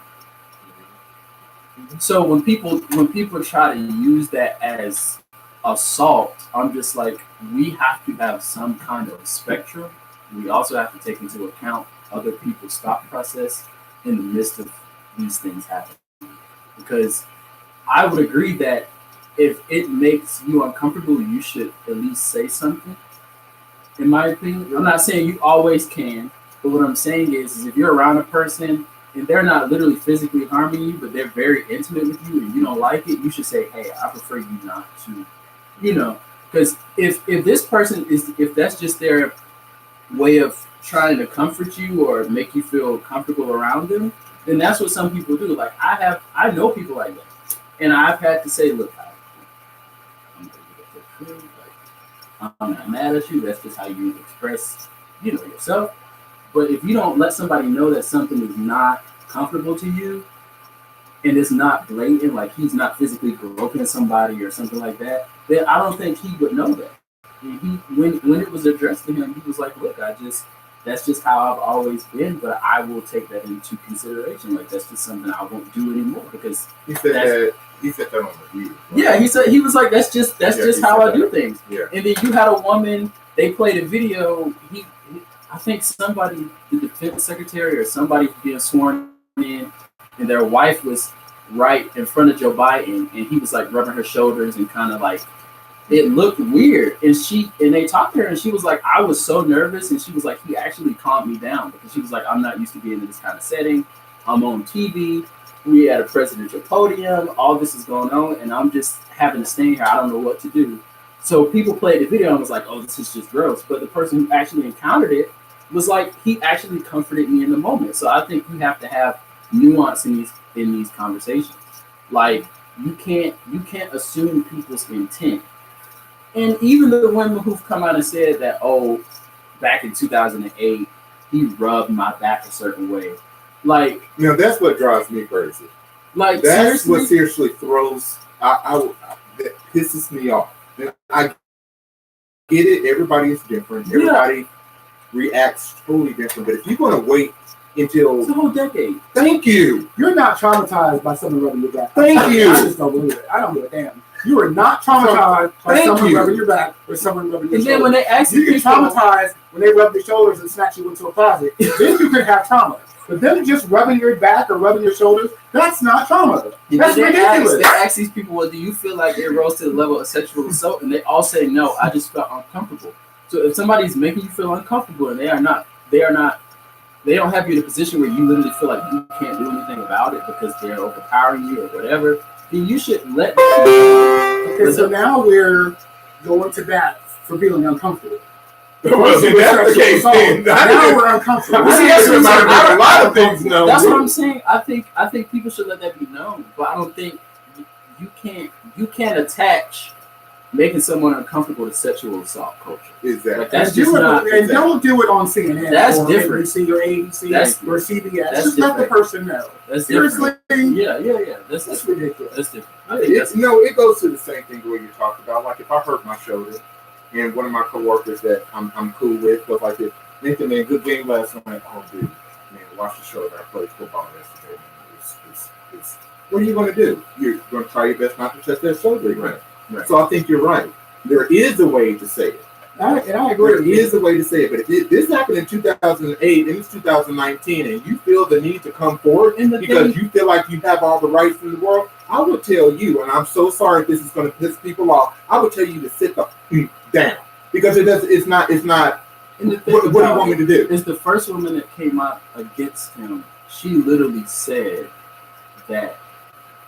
[SPEAKER 4] So when people try to use that as assault, I'm just like, we have to have some kind of spectrum. We also have to take into account other people's thought process in the midst of these things happening. Because I would agree that if it makes you uncomfortable, you should at least say something. In my opinion, I'm not saying you always can, but what I'm saying is if you're around a person and they're not literally physically harming you, but they're very intimate with you and you don't like it, you should say, hey, I prefer you not to, because if this person if that's just their way of trying to comfort you or make you feel comfortable around them, then that's what some people do. Like I know people like that, and I've had to say, look, I'm gonna get the truth. Like, I'm not mad at you. That's just how you express, yourself. But if you don't let somebody know that something is not comfortable to you, and it's not blatant, like he's not physically groping somebody or something like that, then I don't think he would know that. And when it was addressed to him, he was like, look, that's just how I've always been, but I will take that into consideration. Like, that's just something I won't do anymore because
[SPEAKER 3] he said that on the video. Right?
[SPEAKER 4] Yeah, he was like, that's just how I do things.
[SPEAKER 3] Yeah.
[SPEAKER 4] And then you had a woman, they played a video, I think somebody, the defense secretary or somebody being sworn in, and their wife was right in front of Joe Biden, and he was like rubbing her shoulders and kind of like, it looked weird. And they talked to her and she was like, I was so nervous. And she was like, he actually calmed me down because she was like, I'm not used to being in this kind of setting. I'm on TV. We at a presidential podium. All this is going on. And I'm just having to stand here. I don't know what to do. So people played the video and was like, oh, this is just gross. But the person who actually encountered it was like, he actually comforted me in the moment. So I think you have to have nuance in these conversations. Like, you can't assume people's intent. And even the women who've come out and said that, oh, back in 2008, he rubbed my back a certain way. Like,
[SPEAKER 3] that's what drives me crazy.
[SPEAKER 4] Like,
[SPEAKER 3] that's what seriously throws. That pisses me off. I get it. Everybody is different. Everybody reacts totally different. But if you're going to wait until
[SPEAKER 4] it's a whole decade,
[SPEAKER 3] thank you.
[SPEAKER 2] You're not traumatized by someone rubbing your back.
[SPEAKER 3] Thank you.
[SPEAKER 2] I just don't believe it. I don't give a damn. You are not traumatized by
[SPEAKER 3] Thank
[SPEAKER 2] someone
[SPEAKER 3] you.
[SPEAKER 2] rubbing your back or someone rubbing your
[SPEAKER 4] And then
[SPEAKER 2] shoulder.
[SPEAKER 4] when they ask
[SPEAKER 2] You get
[SPEAKER 4] people,
[SPEAKER 2] traumatized when they rub your shoulders and snatch you into a closet. Then you can have trauma. But them just rubbing your back or rubbing your shoulders, that's not trauma.
[SPEAKER 4] and
[SPEAKER 2] That's
[SPEAKER 4] then
[SPEAKER 2] ridiculous.
[SPEAKER 4] they ask these people, well, do you feel like it rose to the level of sexual assault? And they all say no. I just felt uncomfortable. So if somebody's making you feel uncomfortable and they don't have you in a position where you literally feel like you can't do anything about it because they're overpowering you or whatever, then you should let them.
[SPEAKER 2] Okay, so now we're going to bat for feeling uncomfortable.
[SPEAKER 3] Well, if that's the case, then
[SPEAKER 2] Now we're uncomfortable.
[SPEAKER 3] See, that's what a lot of things know.
[SPEAKER 4] That's what I'm saying. I think people should let that be known, but I don't think you can't attach making someone uncomfortable to sexual assault culture.
[SPEAKER 3] Exactly.
[SPEAKER 4] Like, that's
[SPEAKER 2] And do
[SPEAKER 4] just
[SPEAKER 2] it,
[SPEAKER 4] not.
[SPEAKER 2] and don't do it on CNN.
[SPEAKER 4] That's
[SPEAKER 2] or
[SPEAKER 4] different.
[SPEAKER 2] NBC or ABC
[SPEAKER 4] That's
[SPEAKER 2] or CBS.
[SPEAKER 4] that's
[SPEAKER 2] Just let the
[SPEAKER 4] different.
[SPEAKER 2] person know.
[SPEAKER 4] That's
[SPEAKER 2] Seriously,
[SPEAKER 4] different. Yeah. That's
[SPEAKER 2] that's
[SPEAKER 4] different.
[SPEAKER 2] ridiculous.
[SPEAKER 4] That's different. I think that's
[SPEAKER 3] It goes to the same thing where you talked about. Like if I hurt my shoulder, and one of my coworkers that I'm cool with was like, Nathan, man, good game last night. Oh, dude, man, watch the shoulder. I played football yesterday. It's what are you going to do? You're going to try your best not to touch that shoulder again.
[SPEAKER 4] Right.
[SPEAKER 3] So I think you're right. There is a way to say it.
[SPEAKER 2] And I
[SPEAKER 3] There
[SPEAKER 2] agree.
[SPEAKER 3] is a way to say it. But if this happened in 2008 and it's 2019, and you feel the need to come forward
[SPEAKER 4] And the
[SPEAKER 3] because
[SPEAKER 4] thing-
[SPEAKER 3] you feel like you have all the rights in the world, I would tell you, and I'm so sorry if this is going to piss people off, I would tell you to sit the down because it's not.
[SPEAKER 4] And the thing
[SPEAKER 3] What do you
[SPEAKER 4] about
[SPEAKER 3] want me
[SPEAKER 4] it
[SPEAKER 3] to do?
[SPEAKER 4] is the first woman that came out against him, she literally said that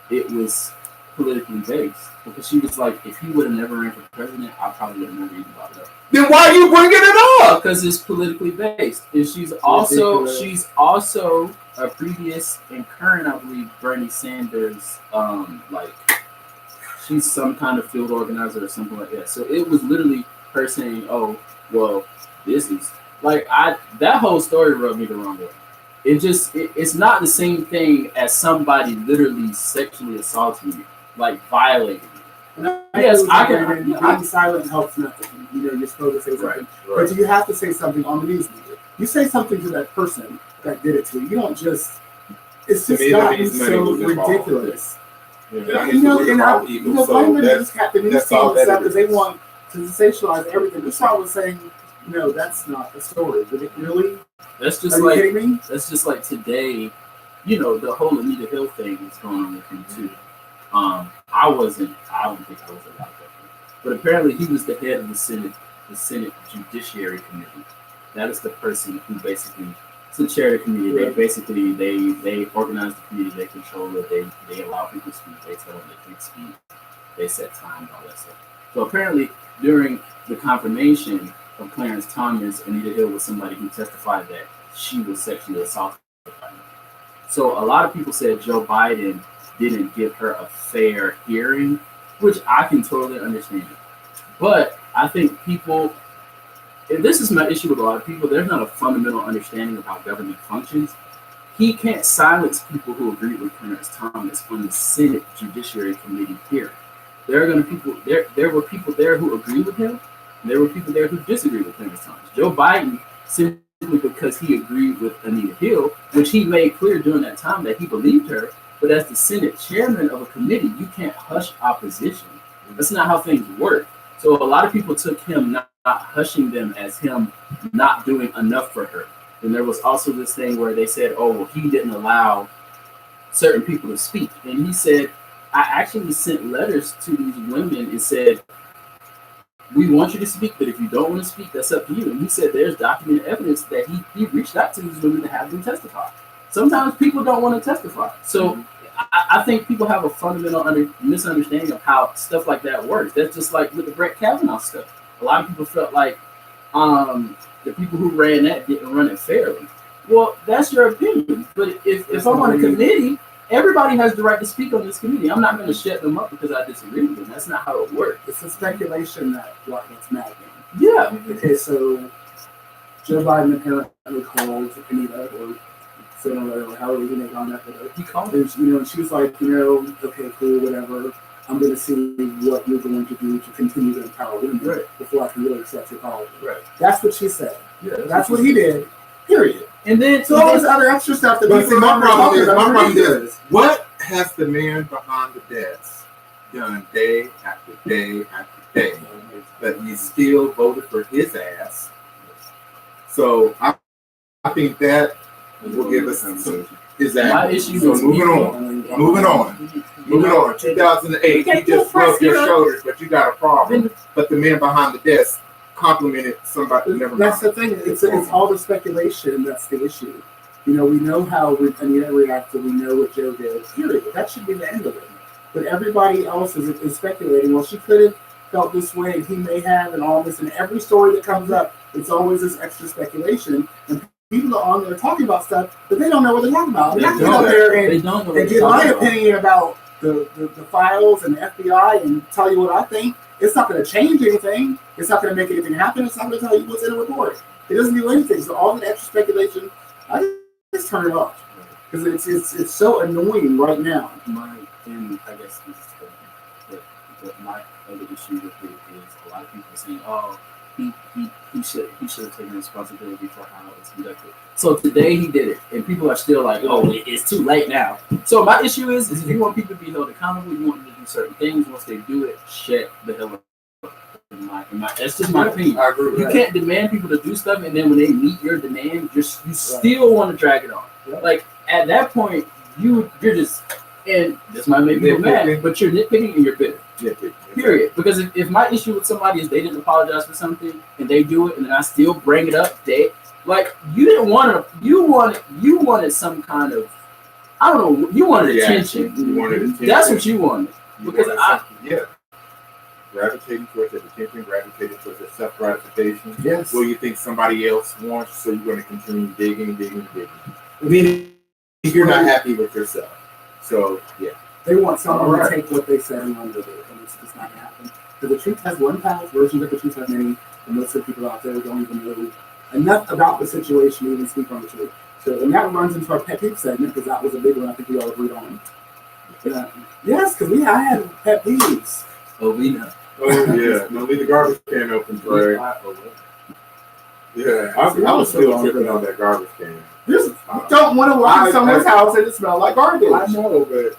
[SPEAKER 4] it was politically based because she was like, if he would have never ran for president, I probably would have never even brought it up.
[SPEAKER 3] Then why are you bringing it up?
[SPEAKER 4] Because it's politically based, and she's also
[SPEAKER 2] ridiculous.
[SPEAKER 4] a previous and current, I believe, Bernie Sanders, like she's some kind of field organizer or something like that. So it was literally her saying, "Oh, well, this is like that whole story rubbed me the wrong way." It's not the same thing as somebody literally sexually assaulting you, like violating you. Yes, I can.
[SPEAKER 2] Being silent helps nothing. You know, you're supposed to say something,
[SPEAKER 3] Right.
[SPEAKER 2] but you have to say something on the news media. You say something to that person that did it to you. You don't just. It's
[SPEAKER 3] To
[SPEAKER 2] just
[SPEAKER 3] me, that
[SPEAKER 2] gotten
[SPEAKER 3] means money
[SPEAKER 2] so
[SPEAKER 3] was involved.
[SPEAKER 2] ridiculous.
[SPEAKER 3] Yeah,
[SPEAKER 2] You know, and blame the news captain and
[SPEAKER 3] that's
[SPEAKER 2] team
[SPEAKER 3] all
[SPEAKER 2] and
[SPEAKER 3] that
[SPEAKER 2] stuff
[SPEAKER 3] it
[SPEAKER 2] because they
[SPEAKER 3] is.
[SPEAKER 2] want to sensationalize everything. This guy was saying, no, that's not the story. But it really?
[SPEAKER 4] That's just
[SPEAKER 2] Are you
[SPEAKER 4] like
[SPEAKER 2] kidding me?
[SPEAKER 4] that's just like today. You know, the whole Anita Hill thing is going on with him too. I don't think I was alive that day. But apparently he was the head of the Senate Judiciary Committee. That is the person who basically to chair the committee. They basically they organize the committee, they control it, they allow people to speak, they tell them they can speak, they set time and all that stuff. So apparently during the confirmation of Clarence Thomas, Anita Hill was somebody who testified that she was sexually assaulted by him. So a lot of people said Joe Biden didn't give her a fair hearing, which I can totally understand. But I think people, and this is my issue with a lot of people, there's not a fundamental understanding of how government functions. He can't silence people who agree with Clarence Thomas on the Senate Judiciary Committee hearing. There were people there who agree with him, and there were people there who disagree with Clarence Thomas. Joe Biden, simply because he agreed with Anita Hill, which he made clear during that time that he believed her, but as the Senate chairman of a committee, you can't hush opposition. That's not how things work. So a lot of people took him not hushing them as him not doing enough for her. And there was also this thing where they said, oh, well, he didn't allow certain people to speak. And he said, I actually sent letters to these women and said, we want you to speak, but if you don't want to speak, that's up to you. And he said there's documented evidence that he reached out to these women to have them testify. Sometimes people don't want to testify. So I think people have a fundamental misunderstanding of how stuff like that works. That's just like with the Brett Kavanaugh stuff. A lot of people felt like the people who ran that didn't run it fairly. Well, that's your opinion. But if I'm on a committee, everybody has the right to speak on this committee. I'm not going to shut them up because I disagree with them. That's not how it works.
[SPEAKER 2] It's a speculation that it's maddening.
[SPEAKER 4] Yeah.
[SPEAKER 2] Okay, so Joe Biden apparently called Anita or similar, or however he may contact her.
[SPEAKER 4] He called
[SPEAKER 2] And, and she was like, okay, cool, whatever. I'm going to see what you're going to do to continue to empower women before I can really accept your apology.
[SPEAKER 4] Right.
[SPEAKER 2] That's what she said.
[SPEAKER 4] Yeah,
[SPEAKER 2] That's what he did. Period.
[SPEAKER 4] And then
[SPEAKER 2] So all this other extra stuff that
[SPEAKER 3] But
[SPEAKER 2] people
[SPEAKER 3] see, my
[SPEAKER 2] don't
[SPEAKER 3] problem
[SPEAKER 2] talk
[SPEAKER 3] is,
[SPEAKER 2] about ridiculous.
[SPEAKER 3] what has the man behind the desk done day after day after day, but you still voted for his ass. So I think that will give us some.
[SPEAKER 4] My issue
[SPEAKER 3] So
[SPEAKER 4] is
[SPEAKER 3] moving on. 2008, you just rubbed your shoulders, but you got a problem. But the man behind the desk complimented somebody. Never mind.
[SPEAKER 2] That's the thing. It's all the speculation. That's the issue. You know, we know how Anita reacted. We know what Joe did. Period. That should be the end of it. But everybody else is speculating. Well, she could have felt this way. He may have, and all this. And every story that comes up, it's always this extra speculation. And people are on there talking about stuff, but they don't know what they're talking about. I get out there and give my opinion about the files and the FBI and tell you what I think. It's not going to change anything. It's not going to make anything happen. It's not going to tell you what's in a report. It doesn't do anything. So all the extra speculation, I just turn it off because it's so annoying right now.
[SPEAKER 4] I guess this is what my other issue with it is a lot of people saying, "Oh, he should have taken responsibility for how it's conducted." So today he did it, and people are still like, "Oh, it's too late now." So my issue is if you want people to be held accountable, you want them to do certain things. Once they do it, shut the hell up. That's just my opinion.
[SPEAKER 3] I agree with
[SPEAKER 4] You
[SPEAKER 3] that.
[SPEAKER 4] can't demand people to do stuff, and then when they meet your demand, you still want to drag it on.
[SPEAKER 2] Right.
[SPEAKER 4] Like at that point, you're just, and this might make people mad, but you're nitpicking and you're bitter. Period. Because if my issue with somebody is they didn't apologize for something and they do it, and then I still bring it up, you didn't want to. You wanted some kind of, I don't know. You wanted attention.
[SPEAKER 3] You wanted attention.
[SPEAKER 4] That's what you wanted. Because
[SPEAKER 3] gravitating towards that attention, gravitating towards that self-gratification.
[SPEAKER 2] Yes.
[SPEAKER 3] Well, you think somebody else wants, so you're going to continue digging.
[SPEAKER 2] I mean,
[SPEAKER 3] You're not happy with yourself. So, yeah.
[SPEAKER 2] they want someone
[SPEAKER 3] Alright.
[SPEAKER 2] to take what they said and run with it, and it's just not happening. Because the truth has one path, versions of the truth have many, and most of the people out there don't even know enough about the situation to even speak on the truth. So, and that runs into our pet peeve segment, because that was a big one I think we all agreed on. Yeah. Yes, because I had pet peeves.
[SPEAKER 4] Oh, we know.
[SPEAKER 3] Oh, yeah. Now leave the garbage can open, Trey. Yeah. I was still tripping on that garbage can.
[SPEAKER 2] You don't want to walk in someone's house and it smells like garbage.
[SPEAKER 3] I know, but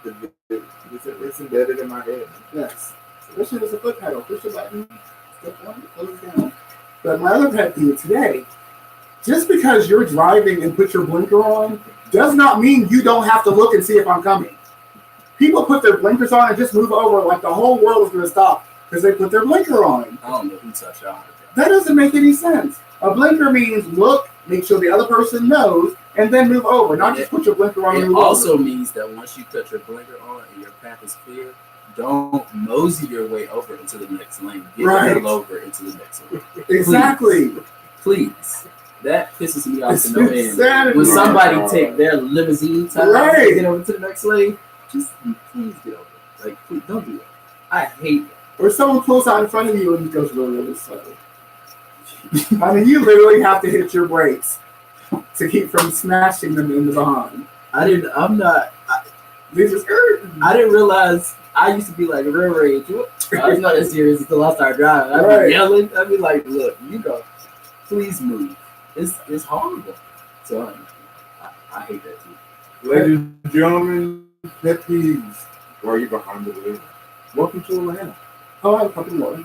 [SPEAKER 3] it's embedded in my head.
[SPEAKER 2] Yes. This shit is a foot pedal. Push the button. Step one, close it down. But my other pet peeve today, just because you're driving and put your blinker on, does not mean you don't have to look and see if I'm coming. People put their blinkers on and just move over like the whole world is going to stop because they put their blinker on.
[SPEAKER 4] I don't know who touched y'all.
[SPEAKER 2] That doesn't make any sense. A blinker means look, make sure the other person knows, and then move over. Not just put your blinker on and
[SPEAKER 4] It
[SPEAKER 2] move
[SPEAKER 4] also
[SPEAKER 2] over.
[SPEAKER 4] means that once you touch your blinker on and your path is clear, don't mosey your way over into the next lane. Get
[SPEAKER 2] Right.
[SPEAKER 4] the hell over into the next lane.
[SPEAKER 2] Exactly.
[SPEAKER 4] Please. That pisses me off
[SPEAKER 2] It's
[SPEAKER 4] to no end.
[SPEAKER 2] insanity.
[SPEAKER 4] When somebody take their limousine time
[SPEAKER 2] Right.
[SPEAKER 4] to get over to the next lane, just please get over. Like, please don't do that. I hate that.
[SPEAKER 2] Or someone pulls out in front of you and goes really, really slow. I mean, you literally have to hit your brakes to keep from smashing them in the behind.
[SPEAKER 4] I
[SPEAKER 2] They just
[SPEAKER 4] didn't realize I used to be like real rage. I was not that serious until I started driving. I'd
[SPEAKER 2] Right.
[SPEAKER 4] be yelling. I'd be like, look, please move. It's horrible. So I hate that too.
[SPEAKER 3] Ladies and gentlemen, pet peeves. Why are you behind the wheel? Welcome to Atlanta.
[SPEAKER 2] Oh, I have a couple more.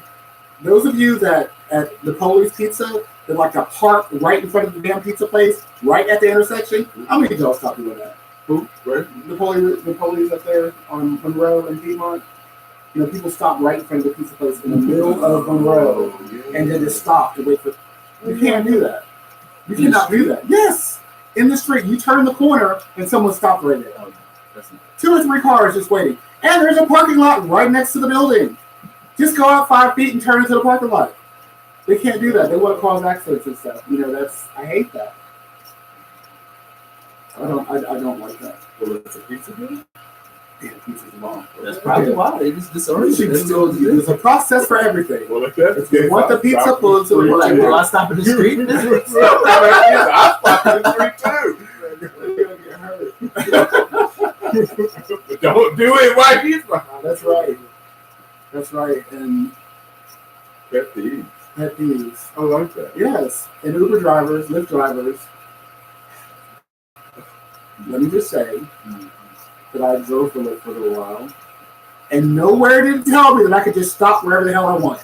[SPEAKER 2] Those of you that at the Poli's Pizza, they like to park right in front of the damn pizza place, right at the intersection. How many of y'all stop doing that?
[SPEAKER 3] Who? Where?
[SPEAKER 2] The Poli's up there on Monroe and Piedmont. You know, people stop right in front of the pizza place in the middle of Monroe and then just stop to wait for. You can't do that. You cannot do that. Yes, in the street, you turn the corner and someone stopped right there.
[SPEAKER 4] That's not
[SPEAKER 2] 2 or 3 cars just waiting, and there's a parking lot right next to the building. Just go out 5 feet and turn into the parking lot. They can't do that. They want to cause accidents and stuff. You know, I hate that. I don't like that.
[SPEAKER 3] Well, it's a pizza building.
[SPEAKER 2] Yeah, pizza's long.
[SPEAKER 4] That's probably why they just disorganized.
[SPEAKER 2] There's a process for everything.
[SPEAKER 3] Well, if that's
[SPEAKER 2] If you want the pizza, pull into the
[SPEAKER 4] Like,
[SPEAKER 2] parking
[SPEAKER 4] will I
[SPEAKER 2] lot.
[SPEAKER 4] stop in the street?
[SPEAKER 3] I stopped in the street too. But don't do it while he's behind.
[SPEAKER 2] That's right. That's right. And
[SPEAKER 3] Pet peeves.
[SPEAKER 2] pet peeves.
[SPEAKER 3] I like that.
[SPEAKER 2] Yes. And Uber drivers, Lyft drivers. Let me just say that I drove for Lyft for a little while. and nowhere did it tell me that I could just stop wherever the hell I want.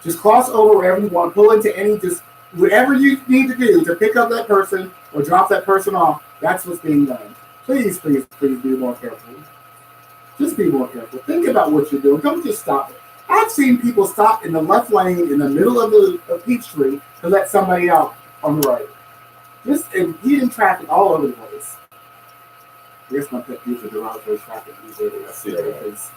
[SPEAKER 2] Just cross over wherever you want, pull into any, just whatever you need to do to pick up that person or drop that person off. That's what's being done. Please, please, please be more careful. Just be more careful. Think about what you're doing. Don't just stop it. I've seen people stop in the left lane in the middle of the Peachtree to let somebody out on the right. Just impeding traffic all over the place. I guess my pet peeve for derogatory traffic these days.
[SPEAKER 3] I see that.
[SPEAKER 2] Because,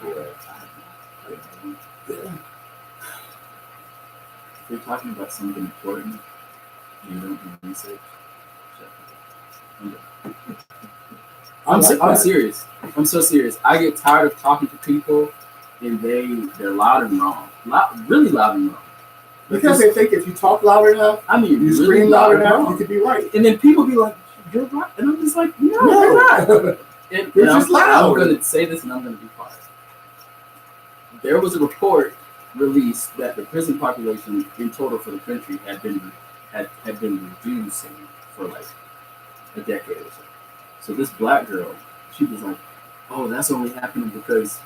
[SPEAKER 4] If you're talking about something important and you don't do research, I'm serious. I'm so serious. I get tired of talking to people and they're loud and wrong. Really loud and wrong.
[SPEAKER 2] because they think if you talk loud enough,
[SPEAKER 4] I mean,
[SPEAKER 2] you
[SPEAKER 4] really
[SPEAKER 2] scream loud enough,
[SPEAKER 4] wrong.
[SPEAKER 2] you could be right.
[SPEAKER 4] And then people be like, "You're right," and I'm just like, "No,
[SPEAKER 2] No.
[SPEAKER 4] you're not." And
[SPEAKER 2] You're just loud.
[SPEAKER 4] I'm going to say this, and I'm going to be quiet. There was a report released that the prison population in total for the country had been reducing for like a decade or so. So this black girl, she was like, "Oh, that's only happening because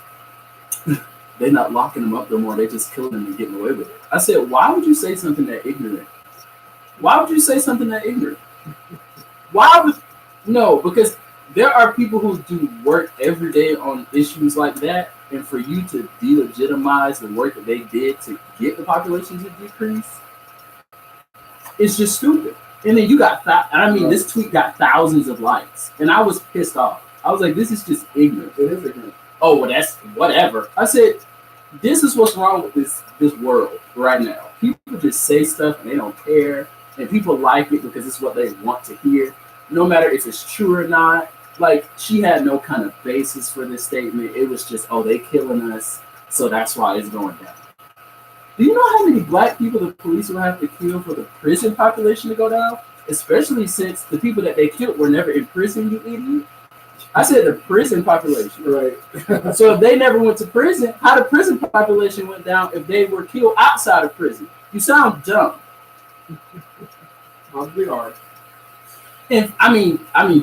[SPEAKER 4] they're not locking them up no more. They're just killing them and getting away with it." I said, "Why would you say something that ignorant? Why would you say something that ignorant? Why would no? Because there are people who do work every day on issues like that, and for you to delegitimize the work that they did to get the population to decrease, it's just stupid." And then you got this tweet got thousands of likes, and I was pissed off. I was like, "This is just ignorant."
[SPEAKER 2] It is ignorant.
[SPEAKER 4] Oh, well, that's whatever. I said, this is what's wrong with this world right now. People just say stuff and they don't care, and people like it because it's what they want to hear, no matter if it's true or not. Like, she had no kind of basis for this statement. It was just, "Oh, they killing us, so that's why it's going down." Do you know how many black people the police will have to kill for the prison population to go down? Especially since the people that they killed were never in prison, you idiot. I said the prison population.
[SPEAKER 2] Right.
[SPEAKER 4] So if they never went to prison, how the prison population went down if they were killed outside of prison? You sound dumb.
[SPEAKER 2] Probably are.
[SPEAKER 4] And I mean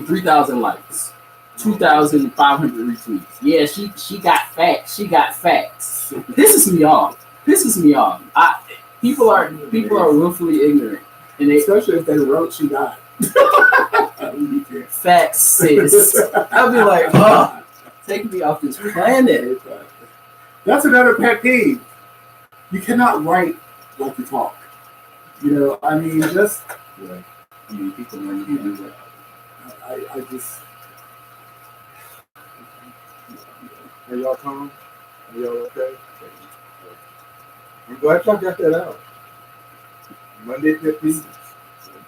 [SPEAKER 4] 3,000 likes, 2,500 retweets. Yeah, she got facts. She got facts. Pisses me off. People are willfully ignorant, and they
[SPEAKER 2] Especially if they wrote she died.
[SPEAKER 4] facts, sis. I'll be like, "Oh, take me off this planet."
[SPEAKER 2] That's another pet peeve. You cannot write like you talk. You know, I mean, just
[SPEAKER 4] Yeah. I mean, people learn to do that.
[SPEAKER 2] I just. Are y'all calm? Are y'all okay?
[SPEAKER 3] I'm glad y'all got that out. Monday pet peeves.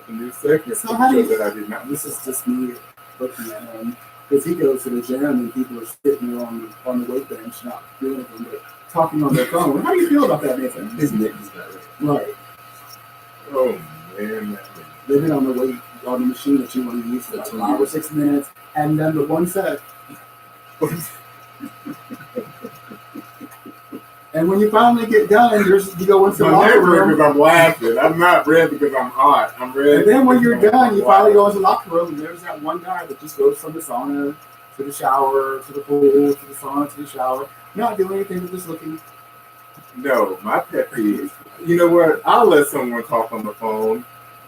[SPEAKER 3] A new segment
[SPEAKER 2] So how do you-
[SPEAKER 3] that I did not.
[SPEAKER 2] This is just me looking at him because he goes to the gym and people are sitting there on the weight bench, not doing anything but talking on their phone. How do you feel about that, Nathan?
[SPEAKER 4] His neck is not right.
[SPEAKER 2] Right.
[SPEAKER 3] Oh man.
[SPEAKER 2] They've been on the machine that you want to use for like 5 or 6 minutes and done but one set. And when you finally get done, you go into the
[SPEAKER 3] I'm
[SPEAKER 2] locker
[SPEAKER 3] not red
[SPEAKER 2] room.
[SPEAKER 3] because I'm laughing. I'm not red because I'm hot. I'm red.
[SPEAKER 2] And then when you're
[SPEAKER 3] because
[SPEAKER 2] done,
[SPEAKER 3] I'm
[SPEAKER 2] you finally
[SPEAKER 3] wild.
[SPEAKER 2] go into the locker room, and there's that one guy that just goes from the sauna to the shower, to the pool, to the sauna, to the shower, not doing anything, but just looking.
[SPEAKER 3] No, my pet peeve. You know what? I'll let someone talk on the phone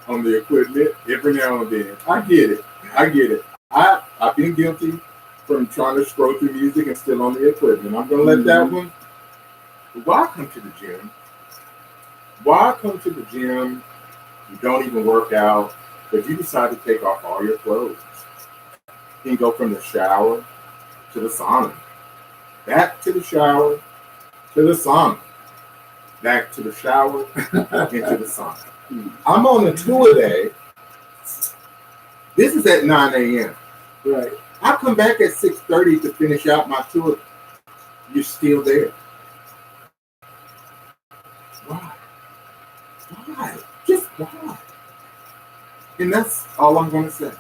[SPEAKER 3] on the equipment every now and then. I get it. I've been guilty from trying to scroll through music and still on the equipment. I'm gonna let that one. But why come to the gym? Why come to the gym? You don't even work out, but you decide to take off all your clothes and go from the shower to the sauna, back to the shower to the sauna, back to the shower into the sauna. I'm on a tour day. This is at 9 a.m.
[SPEAKER 2] Right.
[SPEAKER 3] I come back at 6:30 to finish out my tour. You're still there. Why? Why? Just why? And that's all I'm going to say.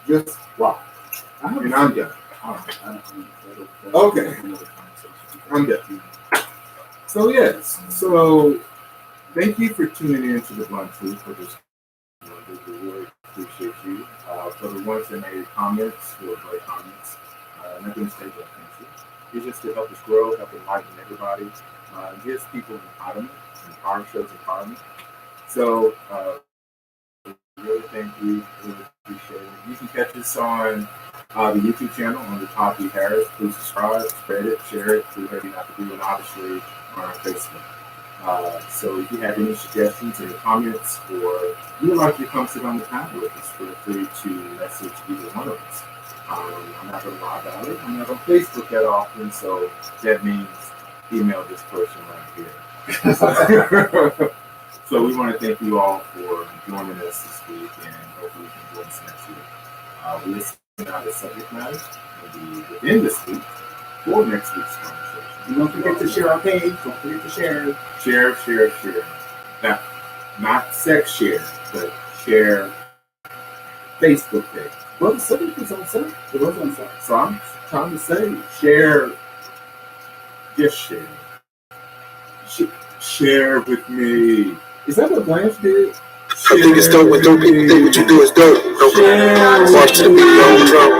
[SPEAKER 3] Just why? And I'm done. Okay. I'm done. So yes. So thank you for tuning in to the Blunt Truth for this. We really appreciate you. For the ones that made comments, who were great comments, nothing to take that. Thank you. is just to help us grow, help enlighten everybody, gives people empowerment, shows empowerment. So, really thank you. Really appreciate it. You can catch us on the YouTube channel on the Todd B. Harris. Please subscribe, spread it, share it, do whatever you have to do, and obviously on our Facebook. So if you have any suggestions, any comments, or you would like to come sit on the panel with us, feel free to message either one of us. I'm not going to lie about it. I'm not on Facebook that often, so that means email this person right here. So we want to thank you all for joining us this week, and hopefully we can join us next week. We listen to the subject matter maybe within this week for next week's conversation.
[SPEAKER 2] And don't forget to share our page. Don't forget to share.
[SPEAKER 3] Share. Now, not sex share, but share Facebook page.
[SPEAKER 2] Well, the subject is on site. It was on site.
[SPEAKER 3] So I'm trying to say, share. Just share. Share with me. Is that what Blanche did?
[SPEAKER 1] I think it's dope when dope people think what you do is dope. March to the beat on drum.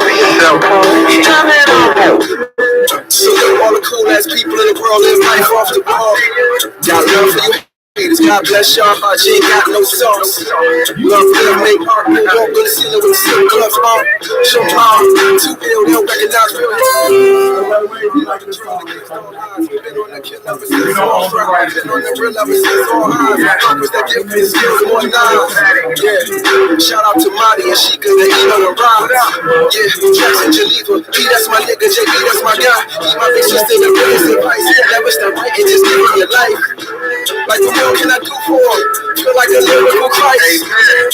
[SPEAKER 1] Salute all the cool ass people in the world, live life off the ball. Got love for you haters, God bless y'all hearts, you ain't got no sauce. Love will make art, move on, gonna seal it with silk gloves on. Show mom, 2 ill, they'll recognize real hits.
[SPEAKER 2] By the way, if you like this song,
[SPEAKER 1] Been on the kill ever since all fry. Been on the real ever since all highs. Purpose that give me skills more nines. Yeah, shout out to Marty and she cause they eat on the ride. Yeah, Jackson Geneva, P that's my nigga, JB that's my guy. He my bitch just in the biggest advice. Never stop writing, just live your life. Like what more can I do for him? Feel like a lyrical Christ.